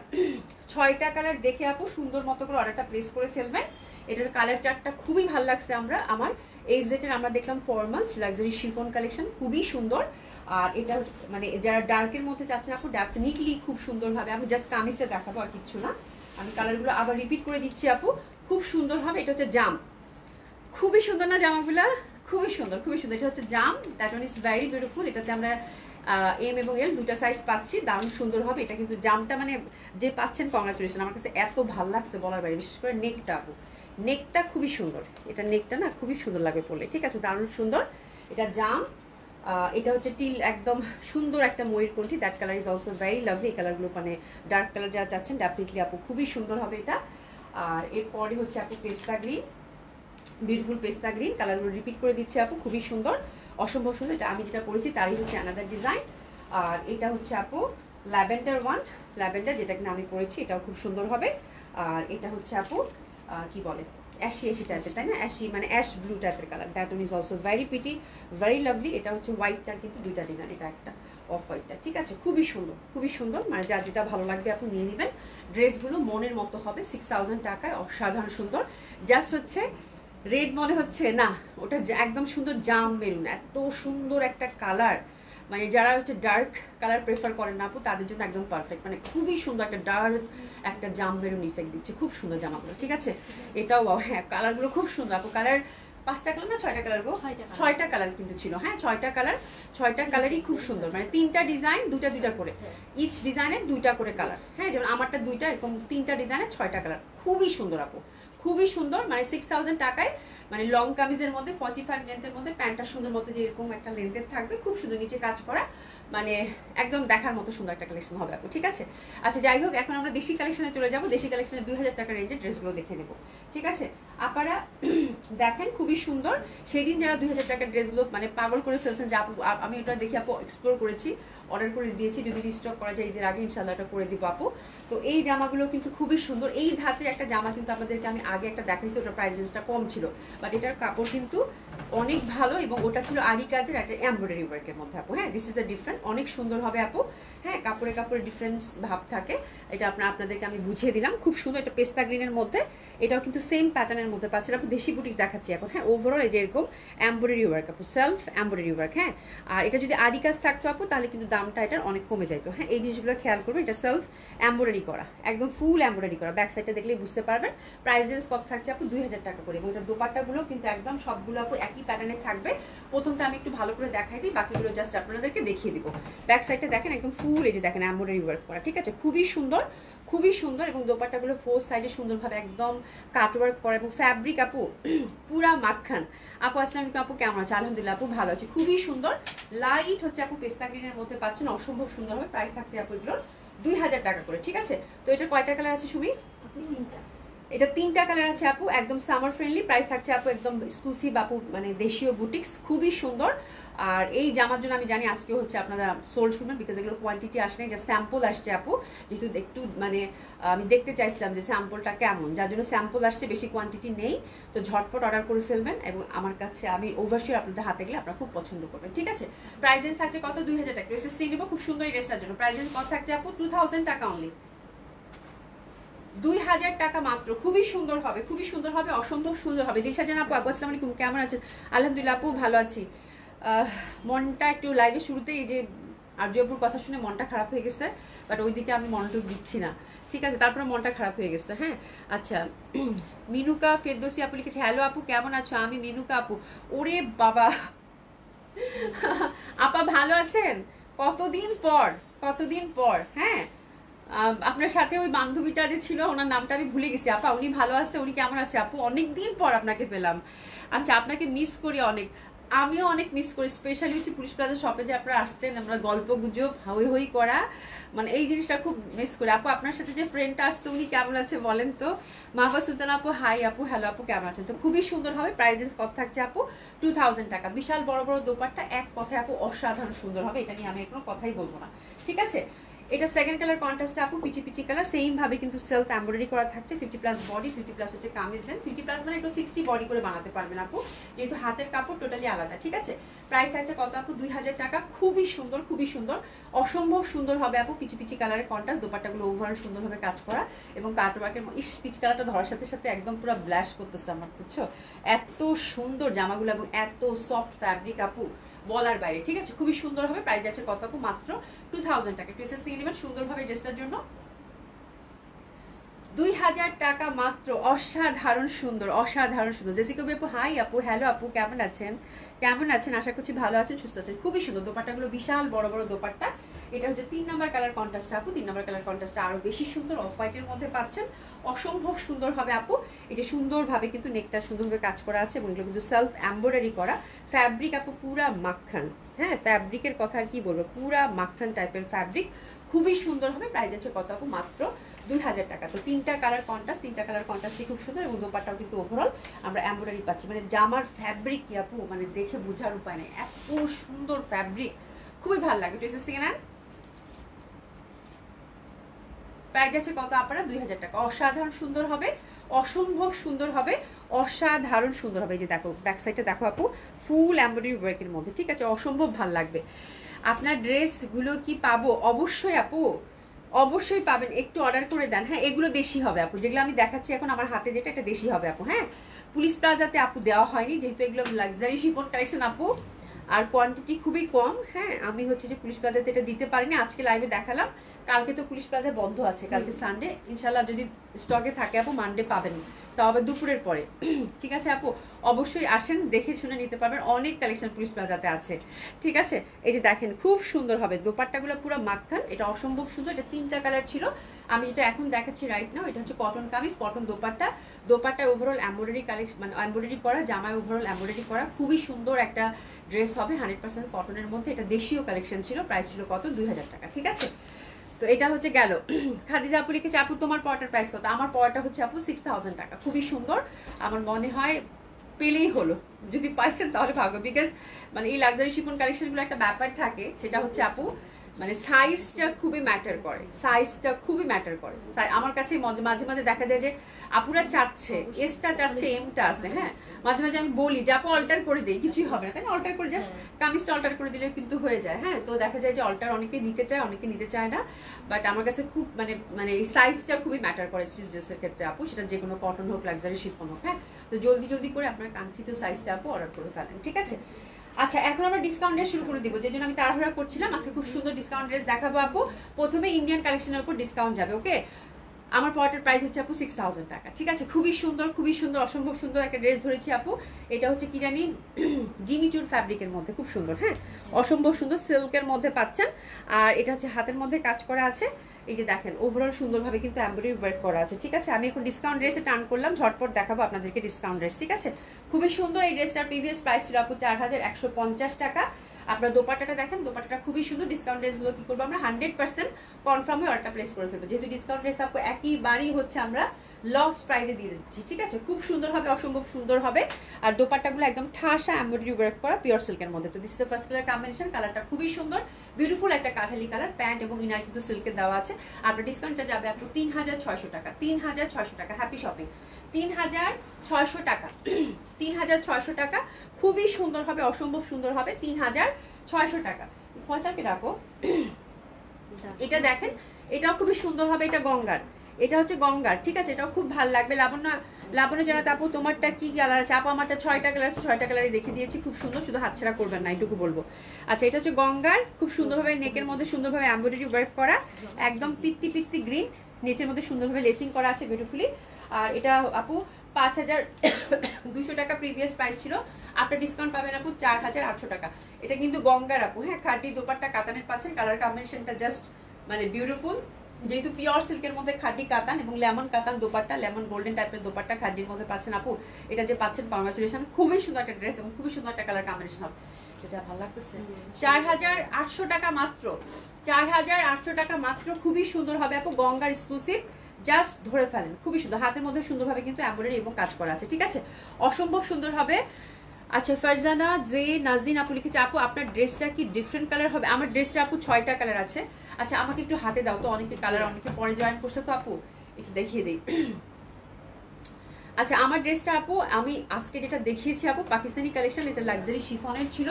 6টা কালার দেখে আপু সুন্দর মতো করে অর্ডারটা প্লেস করে ফেলবেন। এটার কালার চার্টটা খুবই ভালো লাগছে আমার এই জেটের আমরা দেখলাম ফর্মালস লাক্সারি শিফন কালেকশন, খুবই সুন্দর। আর এটা মানে যারা ডার্কের মধ্যে চাচ্ছেন আপু ডেফিনেটলি খুব সুন্দরভাবে, আমি জাস্ট কামিজটা দেখাবো আর কিচ্ছু না, আমি কালারগুলো আবার রিপিট করে দিচ্ছি আপু, খুব সুন্দর হবে। এটা হচ্ছে জাম, খুবই সুন্দর না জামাগুলা? খুবই সুন্দর, খুবই সুন্দর। এটা হচ্ছে জাম, that one is very beautiful. এটাতে আমরা এম এবং এল 2টা সাইজ পাচ্ছি, দারুণ সুন্দর হবে। এটা কিন্তু জামটা মানে যে পাচ্ছেন কংগ্রাচুলেশন, আমার কাছে এত ভালো লাগছে বলার বাইরে, বিশেষ করে নেকটা আপু, নেকটা খুবই সুন্দর, এটা নেকটা না খুবই সুন্দর লাগবে পরলে, ঠিক আছে, দারুণ সুন্দর। এটা জাম, এটা হচ্ছে টিল একদম সুন্দর একটা ময়ূরকণ্ঠী, that colour is also very lovely. এই কালারগুলো মানে ডার্ক কালার যারা চাচ্ছেন ডেফিনেটলি আপু খুবই সুন্দর হবে এটা। আর এরপরে হচ্ছে আপু পেস্তা গ্রিন, বিউটিফুল পেস্তা গ্রিন, কালারগুলো রিপিট করে দিচ্ছে আপু, খুবই সুন্দর, অসম্ভব সুন্দর। এটা আমি যেটা পরেছি তারই হচ্ছে আনাদার ডিজাইন। আর এটা হচ্ছে আপু ল্যাভেন্ডার ওয়ান, ল্যাভেন্ডার যেটা কিনা আমি পরেছি, এটাও খুব সুন্দর হবে। আর এটা হচ্ছে আপু কি বলে অ্যাশি অ্যাশি টাইপের, তাই না, অ্যাশি মানে অ্যাশ ব্লু টাইপের colour, that one is also very pretty, very lovely. এটা হচ্ছে হোয়াইটটার কিন্তু 2টা ডিজাইন, এটা একটা অফ হোয়াইটটা, ঠিক আছে, খুবই সুন্দর, খুবই সুন্দর। মানে যার যেটা ভালো লাগবে আপনি নিয়ে নেবেন। ড্রেসগুলো মনের মতো হবে, 6000 টাকায় অসাধারণ সুন্দর। জাস্ট হচ্ছে রেড মনে হচ্ছে না, ওটা একদম সুন্দর জাম মেরুন, এত সুন্দর একটা কালার, মানে যারা হচ্ছে ডার্ক কালার প্রেফার করেন না আপু তাদের জন্য একদম পারফেক্ট, মানে খুবই সুন্দর একটা ডার্ক একটা জাম মেরুন ইফেক্ট দিচ্ছে, খুব সুন্দর জামাগুলো, ঠিক আছে। এটাও হ্যাঁ কালারগুলো খুব সুন্দর আপু, কালার 5টা কালার না 6টা কালার গো? 6টা কালার কিন্তু ছিল। হ্যাঁ 6টা কালার, 6টা কালারই খুব সুন্দর, মানে 3টা ডিজাইন, দুটা করে, ইচ ডিজাইনে 2টা করে কালার। হ্যাঁ যেমন আমারটা 2টা, এরকম 3টা ডিজাইনে 6টা কালার, খুবই সুন্দর আপু, খুবই সুন্দর। মানে 6000 টাকায় মানে লং কামিজের মধ্যে 45 লেন্থের মধ্যে প্যান্টটা সুন্দর মতো যে এরকম একটা লেন্থের থাকবে, খুব সুন্দর নিচে কাজ করা, মানে একদম দেখার মতো সুন্দর একটা কালেকশন হবে আপু, ঠিক আছে? আচ্ছা যাই হোক, এখন আমরা দেশি কালেকশনে চলে যাবো। দেশি কালেকশনে 2000 টাকা রেঞ্জের ড্রেসগুলো দেখে নেবো, ঠিক আছে? আপনারা দেখেন খুবই সুন্দর। সেই দিন যারা 2000 টাকার ড্রেসগুলো মানে পাগল করে ফেলছেন, যে আপু আমি ওটা দেখে আপু এক্সপ্লোর করেছি, অর্ডার করে দিয়েছি, যদি রিস্টক করা যায় ঈদের আগে ইনশাল্লাহ এটা করে দিব আপু। তো এই জামাগুলো কিন্তু খুবই সুন্দর। এই ধাঁচের একটা জামা কিন্তু আপনাদেরকে আমি আগে একটা দেখাইছি, ওটার প্রাইস রেঞ্জটা কম ছিল, বাট এটার কাপড় কিন্তু অনেক ভালো, এবং ওটা ছিল আরি কাজের একটা এমব্রয়ডারি ওয়ার্কের মধ্যে আপু। হ্যাঁ দিস ইজ দ্য ডিফারেন্ট, অনেক সুন্দর হবে আপু। হ্যাঁ কাপড়ে কাপড়ে ডিফারেন্স ভাব থাকে, এটা আপনাদেরকে আমি বুঝিয়ে দিলাম, খুব সুন্দর। এটা পেস্তা গ্রিনের মধ্যে, এটাও কিন্তু সেম প্যাটার্নের মধ্যে পাচ্ছেন আপু। দেশি বুটিক্স দেখাচ্ছি এখন। হ্যাঁ ওভারঅল এই যে এরকম এমব্রয়ডারি ওয়ার্ক আপু, সেলফ এমব্রয়ডারি ওয়ার্ক। হ্যাঁ আর এটা যদি আরি কাজ থাকতো আপু তাহলে কিন্তু দামটা এটার অনেক কমে যাইতো। হ্যাঁ এই জিনিসগুলো খেয়াল করবেন, এটা সেলফ এমব্রয়ডারি করা, একদম ফুল এমব্রয়ডারি করা, ব্যাক সাইডটা দেখলেই বুঝতে পারবেন। প্রাইস রেঞ্জ কত থাকছে আপু? 2000 টাকা করে, এবং এটা দোপাট্টাগুলো কিন্তু একদম সবগুলো আপু একই প্যাটার্নে থাকবে। প্রথমটা আমি একটু ভালো করে দেখাই দিই, বাকিগুলো জাস্ট আপনাদেরকে দেখিয়ে দিব। ব্যাক সাইডটা দেখেন একদম ফুল, এই যে দেখেন এমব্রয়ডারি ওয়ার্ক করা, ঠিক আছে? খুবই সুন্দর, খুবই সুন্দর। এবং দোপাট্টাগুলো ফোর সাইডে সুন্দরভাবে একদম কাটওয়ার্ক করা, এবং ফ্যাব্রিক আপু পুরা মাখন। আপু আসসালামু আলাইকুম আপু, কেমন আছে? আলহামদুলিল্লাহ আপু ভালো আছে, খুবই সুন্দর। লাইট হচ্ছে আপু পেস্তা গ্রিনের মধ্যে পাচ্ছেন, অসম্ভব সুন্দর হবে। প্রাইস থাকছে আপু এগুলোর 2000 টাকা করে, ঠিক আছে? তো এটা কয়টা কালার আছে সুমি? এটা 3টা কালার আছে আপু, একদম সামার ফ্রেন্ডলি। প্রাইস থাকছে আপু একদম এক্সক্লুসিভ আপু, মানে দেশীয় বুটিক্স, খুবই সুন্দর। আর এই জামার জন্য আমি জানি আজকে হচ্ছে আপনারা সোল্ড শুনবেন, বিকজ এগুলো কোয়ান্টিটি আসে নাই, যা স্যাম্পল আসছে আপু। যেহেতু একটু মানে আমি দেখতে চাইছিলাম যে স্যাম্পলটা কেমন, যার জন্য স্যাম্পল আসছে, বেশি কোয়ান্টিটি নেই। তো ঝটপট অর্ডার করে ফেলবেন, এবং আমার কাছে আমি ওভারশিওর আপনাদের হাতে গেলে আপনারা খুব পছন্দ করবেন, ঠিক আছে? প্রাইস রেঞ্জ থাকছে কত? 2000 টাকা। ড্রেসের সিং নিব খুব সুন্দর এই ড্রেসটার জন্য। প্রাইস রেঞ্জ কত থাকছে আপু? 2000 টাকা অনলি, 2000 টাকা মাত্র। খুবই সুন্দর হবে, খুবই সুন্দর হবে, অসম্ভব সুন্দর হবে। দিশা জান আপু, আপু আসসালামু আলাইকুম, কেমন আছেন? আলহামদুলিল্লাহ আপু ভালো আছি। মনটা একটু লাইভের শুরুতে এই যে আর্যপুর কথা শুনে মনটা খারাপ হয়ে গেছে, বাট ওইদিকে আমি মনোযোগ দিচ্ছি না, ঠিক আছে? তারপরে মনটা খারাপ হয়ে গেছে। হ্যাঁ আচ্ছা, মিনুকা ফেরদৌসি আপু লিখেছে, হ্যালো আপু কেমন আছো? আমি মিনুকা আপু। ওরে বাবা আপা ভালো আছেন? কতদিন পর, কতদিন পর। হ্যাঁ আপনার সাথে ওই বান্ধবীটা যে ছিল, ওনার নামটা আমি ভুলে গেছি আপা, উনি ভালো আছে? উনি কেমন আছে আপু? অনেকদিন পর আপনাকে পেলাম। আচ্ছা আপনাকে মিস করি অনেক, আমিও অনেক মিস করি। স্পেশালি হচ্ছে পুলিশ প্লাজা শপে যে আপনারা আসতেন, আমরা গল্প গুজব হই হই করা, মানে এই জিনিসটা খুব মিস করি আপু। আপনার সাথে যে ফ্রেন্ডটা আসতো উনি কেমন আছে বলেন তো? মাহবা সুলতান আপু হাই আপু, হ্যালো আপু কেমন আছেন? তো খুবই সুন্দর হবে। প্রাইস রেঞ্জ কত থাকছে আপু? 2000 টাকা। বিশাল বড় বড় দোপাট্টা, এক কথায় আপু অসাধারণ সুন্দর হবে, এটা নিয়ে আমি কোনো কথাই বলবো না, ঠিক আছে? এটা সেকেন্ড কালার কন্ট্রাস্টে আপু, পিচি পিচি কালার, সেম ভাবে কিন্তু সেলফ এমব্রয়ডারি করা থাকছে। 50+ বডি, 50+ হচ্ছে কামিজ লেন্থ, 50+ মানে একটু 60 বডি করে বানাতে পারবেন আপু, যেহেতু হাতের কাপড় টোটালি আলাদা, ঠিক আছে? প্রাইস আছে কত আপু? 2000 টাকা। খুবই সুন্দর, খুবই সুন্দর, অসম্ভব সুন্দর হবে আপু। পিচি পিচি কালারের কন্ট্রাস্ট, দোপাট্টাগুলো ওভারঅল সুন্দরভাবে কাজ করা, এবং কাটওয়ার্কের ইস পিচ কালারটা ধরার সাথে সাথে একদম পুরো ব্ল্যাশ করতেছে আমার, বুঝছো? এত সুন্দর জামাগুলো এবং এত সফট ফ্যাব্রিক আপু, বলার বাইরে, ঠিক আছে? খুবই সুন্দর হবে। প্রাইস আছে কত আপু? মাত্র 2000 টাকা। প্রিসেস থেকে নেবেন সুন্দরভাবে ড্রেসটার জন্য 2000 টাকা মাত্র। অসাধারণ সুন্দর, অসাধারণ সুন্দর। জেসিকা আপু হাই আপু, হ্যালো আপু কেমন আছেন? কেমন আছেন? আশা করছি ভালো আছেন, সুস্থ আছেন। খুবই সুন্দর দোপাট্টাগুলো, বিশাল বড় বড় দোপাট্টা। এটা হচ্ছে 3 নাম্বার কালার কন্ট্রাস্ট আপু। 3 নাম্বার কালার কন্ট্রাস্টটা আরো বেশি সুন্দর, অফ হোয়াইটের মধ্যে পাচ্ছেন, অসম্ভব সুন্দর হবে আপু। এটা সুন্দরভাবে কিন্তু নেকটা সুন্দরভাবে কাজ করা আছে, এবং এগুলো কিন্তু সেলফ এমব্রয়ডারি করা। ফ্যাব্রিক আপু পুরা মাখন। হ্যাঁ ফ্যাব্রিকের কথা আর কি বলবো, পুরা মাখন টাইপের ফ্যাব্রিক, খুবই সুন্দর হবে। প্রাইস আছে কত আপু? মাত্র 2000 টাকা। তো 3টা কালার কন্ট্রাস্ট, 3টা কালার কন্ট্রাস্টই খুব সুন্দর, এবং দোপাট্টাও কিন্তু ওভারঅল আমরা এমব্রয়ডারি পাচ্ছি। মানে জামার ফ্যাব্রিক কি আপু, মানে দেখে বোঝার উপায় নেই, এত সুন্দর ফ্যাব্রিক, খুবই ভালো লাগে। ড্রেসেস থেকে নেন। প্রাইস আছে কত আপনারা? 2000 টাকা। অসাধারণ সুন্দর হবে, অসম্ভব সুন্দর হবে, অসাধারণ সুন্দর হবে। এই যে দেখো ব্যাক সাইডটা দেখো আপু, ফুল এমব্রয়ডারি ওয়ার্কের মধ্যে, ঠিক আছে? অসম্ভব ভালো লাগবে। আপনার ড্রেসগুলো কি পাবো? অবশ্যই আপু, অবশ্যই পাবেন, একটু অর্ডার করে দেন। হ্যাঁ এগুলো দেশি হবে আপু, যেগুলো আমি দেখাচ্ছি এখন আমার হাতে যেটা, এটা দেশি হবে আপু। হ্যাঁ পুলিশ প্লাজাতে আপু দেওয়া হয়নি, যেহেতু এগুলো লাক্সারি শিফন কালেকশন আপু, আর কোয়ান্টিটি খুবই কম। হ্যাঁ আমি হচ্ছে যে পুলিশ প্লাজাতে এটা দিতে পারিনি, আজকে লাইভে দেখালাম। কালকে তো পুলিশ প্লাজা বন্ধ আছে, কালকে সানডে, ইনশাল্লাহ যদি স্টকে থাকে আপু মানডে পাবেন, তাও আবার দুপুরের পরে। ঠিক আছে আপু, অবশ্যই আসেন, দেখে শুনে নিতে পারবেন, অনেক কালেকশন পুলিশ প্লাজাতে আছে। ঠিক আছে, এই যে দেখেন খুব সুন্দর হবে দোপাট্টাগুলো, পুরো মাখন, এটা অসম্ভব সুন্দর। এটা 3টা কালার ছিল, আমি যেটা এখন দেখাচ্ছি রাইট নাও, এটা হচ্ছে কটন কামিজ, কটন দোপাট্টা, দোপাট্টায় ওভারঅল এমব্রয়ডারি কালেকশন, মানে এমব্রয়ডারি করা, জামায় ওভারঅল এমব্রয়ডারি করা, খুবই সুন্দর একটা ড্রেস হবে 100% কটনের মধ্যে। এটা দেশীয় কালেকশন ছিল, প্রাইস ছিল কত, 2000 টাকা। ঠিক আছে, তো এটা হচ্ছে গেল। খাদিজা আপু লিখেছে আপু তোমার পড়াটার প্রাইস কত? আমার পড়াটা হচ্ছে আপু 6000 টাকা। খুবই সুন্দর, আমার মনে হয় পেলেই হলো, যদি পাইছেন তাহলে ভাগ্য। বিকজ মানে এই লাক্সারি শিফন কালেকশনগুলো একটা ব্যাপার থাকে, সেটা হচ্ছে আপু মানে সাইজটা খুবই ম্যাটার করে, সাইজটা খুবই ম্যাটার করে। আমার কাছে মাঝে মাঝে দেখা যায় যে আপুরা চাচ্ছে, এসটা চাচ্ছে, এমটা আছে, হ্যাঁ মাঝে মাঝে আমি বলি যে আপু অল্টার করে দেই, কিছুই হবে না, তাই না? অল্টার করে জাস্ট কামিজটা অল্টার করে দিলেও কিন্তু হয়ে যায়। হ্যাঁ, তো দেখা যায় যে অল্টার অনেকে নিতে চায়, অনেকে নিতে চায় না, বাট আমার কাছে খুব মানে এই সাইজটা খুবই ম্যাটার করে স্টিচ ড্রেসের ক্ষেত্রে আপু, সেটা যে কোনো কটন হোক, লাক্সারি শিফন হোক। হ্যাঁ, তো জলদি করে আপনার কাঙ্ক্ষিত সাইজটা আপু অর্ডার করে ফেলেন। ঠিক আছে, আচ্ছা এখন আমরা ডিসকাউন্ট ড্রেস শুরু করে দিব, যে জন্য আমি তাড়াহুড়া করছিলাম। আজকে খুব সুন্দর ডিসকাউন্ট ড্রেস দেখাবো আপু। প্রথমে ইন্ডিয়ান কালেকশনের উপর ডিসকাউন্ট যাবে। ওকে, আমার পড়াটার প্রাইস হচ্ছে আপু 6000 টাকা। ঠিক আছে, খুবই সুন্দর, অসম্ভব সুন্দর একটা ড্রেস ধরেছি আপু। এটা হচ্ছে কি জানি জিমিচুর ফ্যাব্রিকের মধ্যে, খুব সুন্দর, হ্যাঁ অসম্ভব সুন্দর, সিল্কের মধ্যে পাচ্ছেন। আর এটা হচ্ছে হাতের মধ্যে কাজ করা আছে, এই যে দেখেন ওভারঅল সুন্দরভাবে কিন্তু এমব্রয়ডারি ওয়ার্ক করা আছে। ঠিক আছে, আমি এখন ডিসকাউন্ট ড্রেসে টার্ন করলাম, ঝটপট দেখাবো আপনাদেরকে ডিসকাউন্ট ড্রেস। ঠিক আছে, খুবই সুন্দর এই ড্রেসটার প্রিভিয়াস প্রাইস ছিল আপু 4150 টাকা। আপনার দোপাট্টাটা দেখেন, দোপাট্টাটা খুবই সুন্দর। ডিসকাউন্ট ড্রেসগুলো কি করবো আমরা 100% কনফার্ম হয়ে অর্ডারটা প্লেস করে ফেলবো, যেহেতু ডিসকাউন্ট ড্রেস আপু একইবারই হচ্ছে আমরা লস প্রাইজে দিয়ে দিচ্ছি। ঠিক আছে, খুব সুন্দর হবে, অসম্ভব সুন্দর হবে। আর দোপাট্টাগুলো একদম ঠাসা এমব্রয়ডারি ওয়ার্ক করা পিওর সিল্কের মধ্যে। তো this is the first colour combination, কালারটা খুবই সুন্দর, বিউটিফুল একটা কাঠালি কালার। প্যান্ট এবং ইনার কিন্তু সিল্কের দেওয়া আছে। আপনার ডিসকাউন্টটা যাবে আপু 3600 টাকা, 3600 টাকা। হ্যাপি শপিং, 3600 টাকা, 3600 টাকা। খুবই সুন্দর হবে, অসম্ভব সুন্দর হবে, 3600 টাকা। ফয়সালকে ডাকো। এটা দেখেন, এটাও খুবই সুন্দর হবে, এটা গঙ্গার, এটা হচ্ছে গঙ্গার। ঠিক আছে, এটাও খুব ভালো লাগবে। লাবণ্য জানা আপু তোমারটা কি কালার আছে? আপু আমারটা 6টা কালার আছে, 6টা কালারই দেখে দিয়েছি, খুব সুন্দর, শুধু হাতছাড়া করবেন না, এইটুকু বলবো। আচ্ছা, এটা হচ্ছে গঙ্গার, খুব সুন্দরভাবে নেকের মধ্যে সুন্দরভাবে এমব্রয়ডারি ওয়ার্ক করা, একদম পিত্তি গ্রিন, নিচের মধ্যে সুন্দরভাবে লেসিং করা আছে বিউটিফুলি। আর এটা আপু 5200 টাকা প্রিভিয়াস প্রাইস ছিল, আপনার ডিসকাউন্ট পাবেন আপু 4800 টাকা। এটা কিন্তু গঙ্গার আপু, হ্যাঁ খাটি দোপাট্টা কাতানের পাচ্ছেন, কালার কম্বিনেশনটা জাস্ট মানে বিউটিফুল। যেহেতু পিওর সিল্কের মধ্যে খাটি কাতান এবং লেমন কাতান দোপাট্টা, লেমন গোল্ডেন টাইপের দোপাট্টা খাটির মধ্যে পাচ্ছেন আপু। এটা যে পাচ্ছেন, কংগ্রাচুলেশন, খুবই সুন্দর একটা ড্রেস এবং খুবই সুন্দর একটা কালার কম্বিনেশন হবে। এটা ভালো লাগতেছে। 4800 টাকা মাত্র, 4800 টাকা মাত্র, খুবই সুন্দর হবে আপু, গঙ্গার এক্সক্লুসিভ, জাস্ট ধরে ফেলেন, খুবই সুন্দর। হাতের মধ্যে সুন্দরভাবে কিন্তু এমব্রয়ডারি এবং কাজ করা আছে। ঠিক আছে, অসম্ভব সুন্দর হবে। আচ্ছা, ফারজানা যে নাজদিন আপু লিখেছে আপু আপনার ড্রেসটা কি ডিফারেন্ট কালার হবে? আমার ড্রেসটা আপু 6টা কালার আছে। আচ্ছা, আমাকে একটু হাতে দাও তো, অনেকে কালার অনেকে পরে জয়েন করছে, তো আপু একটু দেখিয়ে দেই। আচ্ছা, আমার ড্রেসটা আপু আমি আজকে যেটা দেখিয়েছি আপু পাকিস্তানি কালেকশন, এটা লাক্সারি শিফনের ছিল,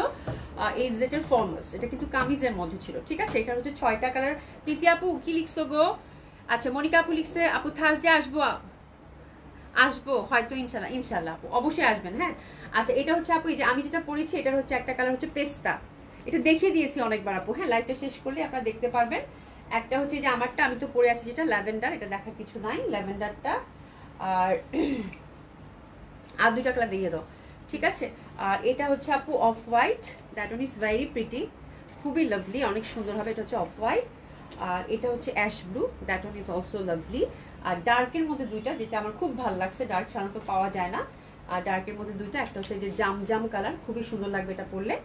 এই জেটের ফর্মালস, এটা কিন্তু কামিজের মধ্যে ছিল। ঠিক আছে, এটা হচ্ছে 6টা কালার। প্রীতি আপু কি লিখছো গো? আচ্ছা, মনিকা আপু লিখছে আপু থার্সডে আসবো হয়তো, ইনশাল্লাহ আপু অবশ্যই আসবেন। হ্যাঁ, আচ্ছা, এটা হচ্ছে আপু এই যে আমি যেটা পরেছি, এটার হচ্ছে একটা কালার হচ্ছে পেস্তা, এটা দেখিয়ে দিয়েছি অনেকবার আপু। হ্যাঁ, লাইভটা শেষ করলে আপনারা দেখতে পারবেন। একটা হচ্ছে যে আমারটা আমি তো পরে আছি যেটা ল্যাভেন্ডার, এটা দেখার কিছু নাই, ল্যাভেন্ডারটা। আর 2টা কালার দিয়ে দাও। ঠিক আছে, আর এটা হচ্ছে আপু off white, that one is very pretty, খুবই লাভলি, অনেক সুন্দর হবে। এটা হচ্ছে অফ হোয়াইট, আর এটা হচ্ছে ash blue, that one is also lovely. আর ডার্কের মধ্যে 2টা, যেটা আমার খুব ভালো লাগছে, ডার্ক সাধারণত পাওয়া যায় না। আর ডার্কের মধ্যে 2টা, একটা হচ্ছে যে জাম কালার, খুবই সুন্দর লাগবে এটা পরলে।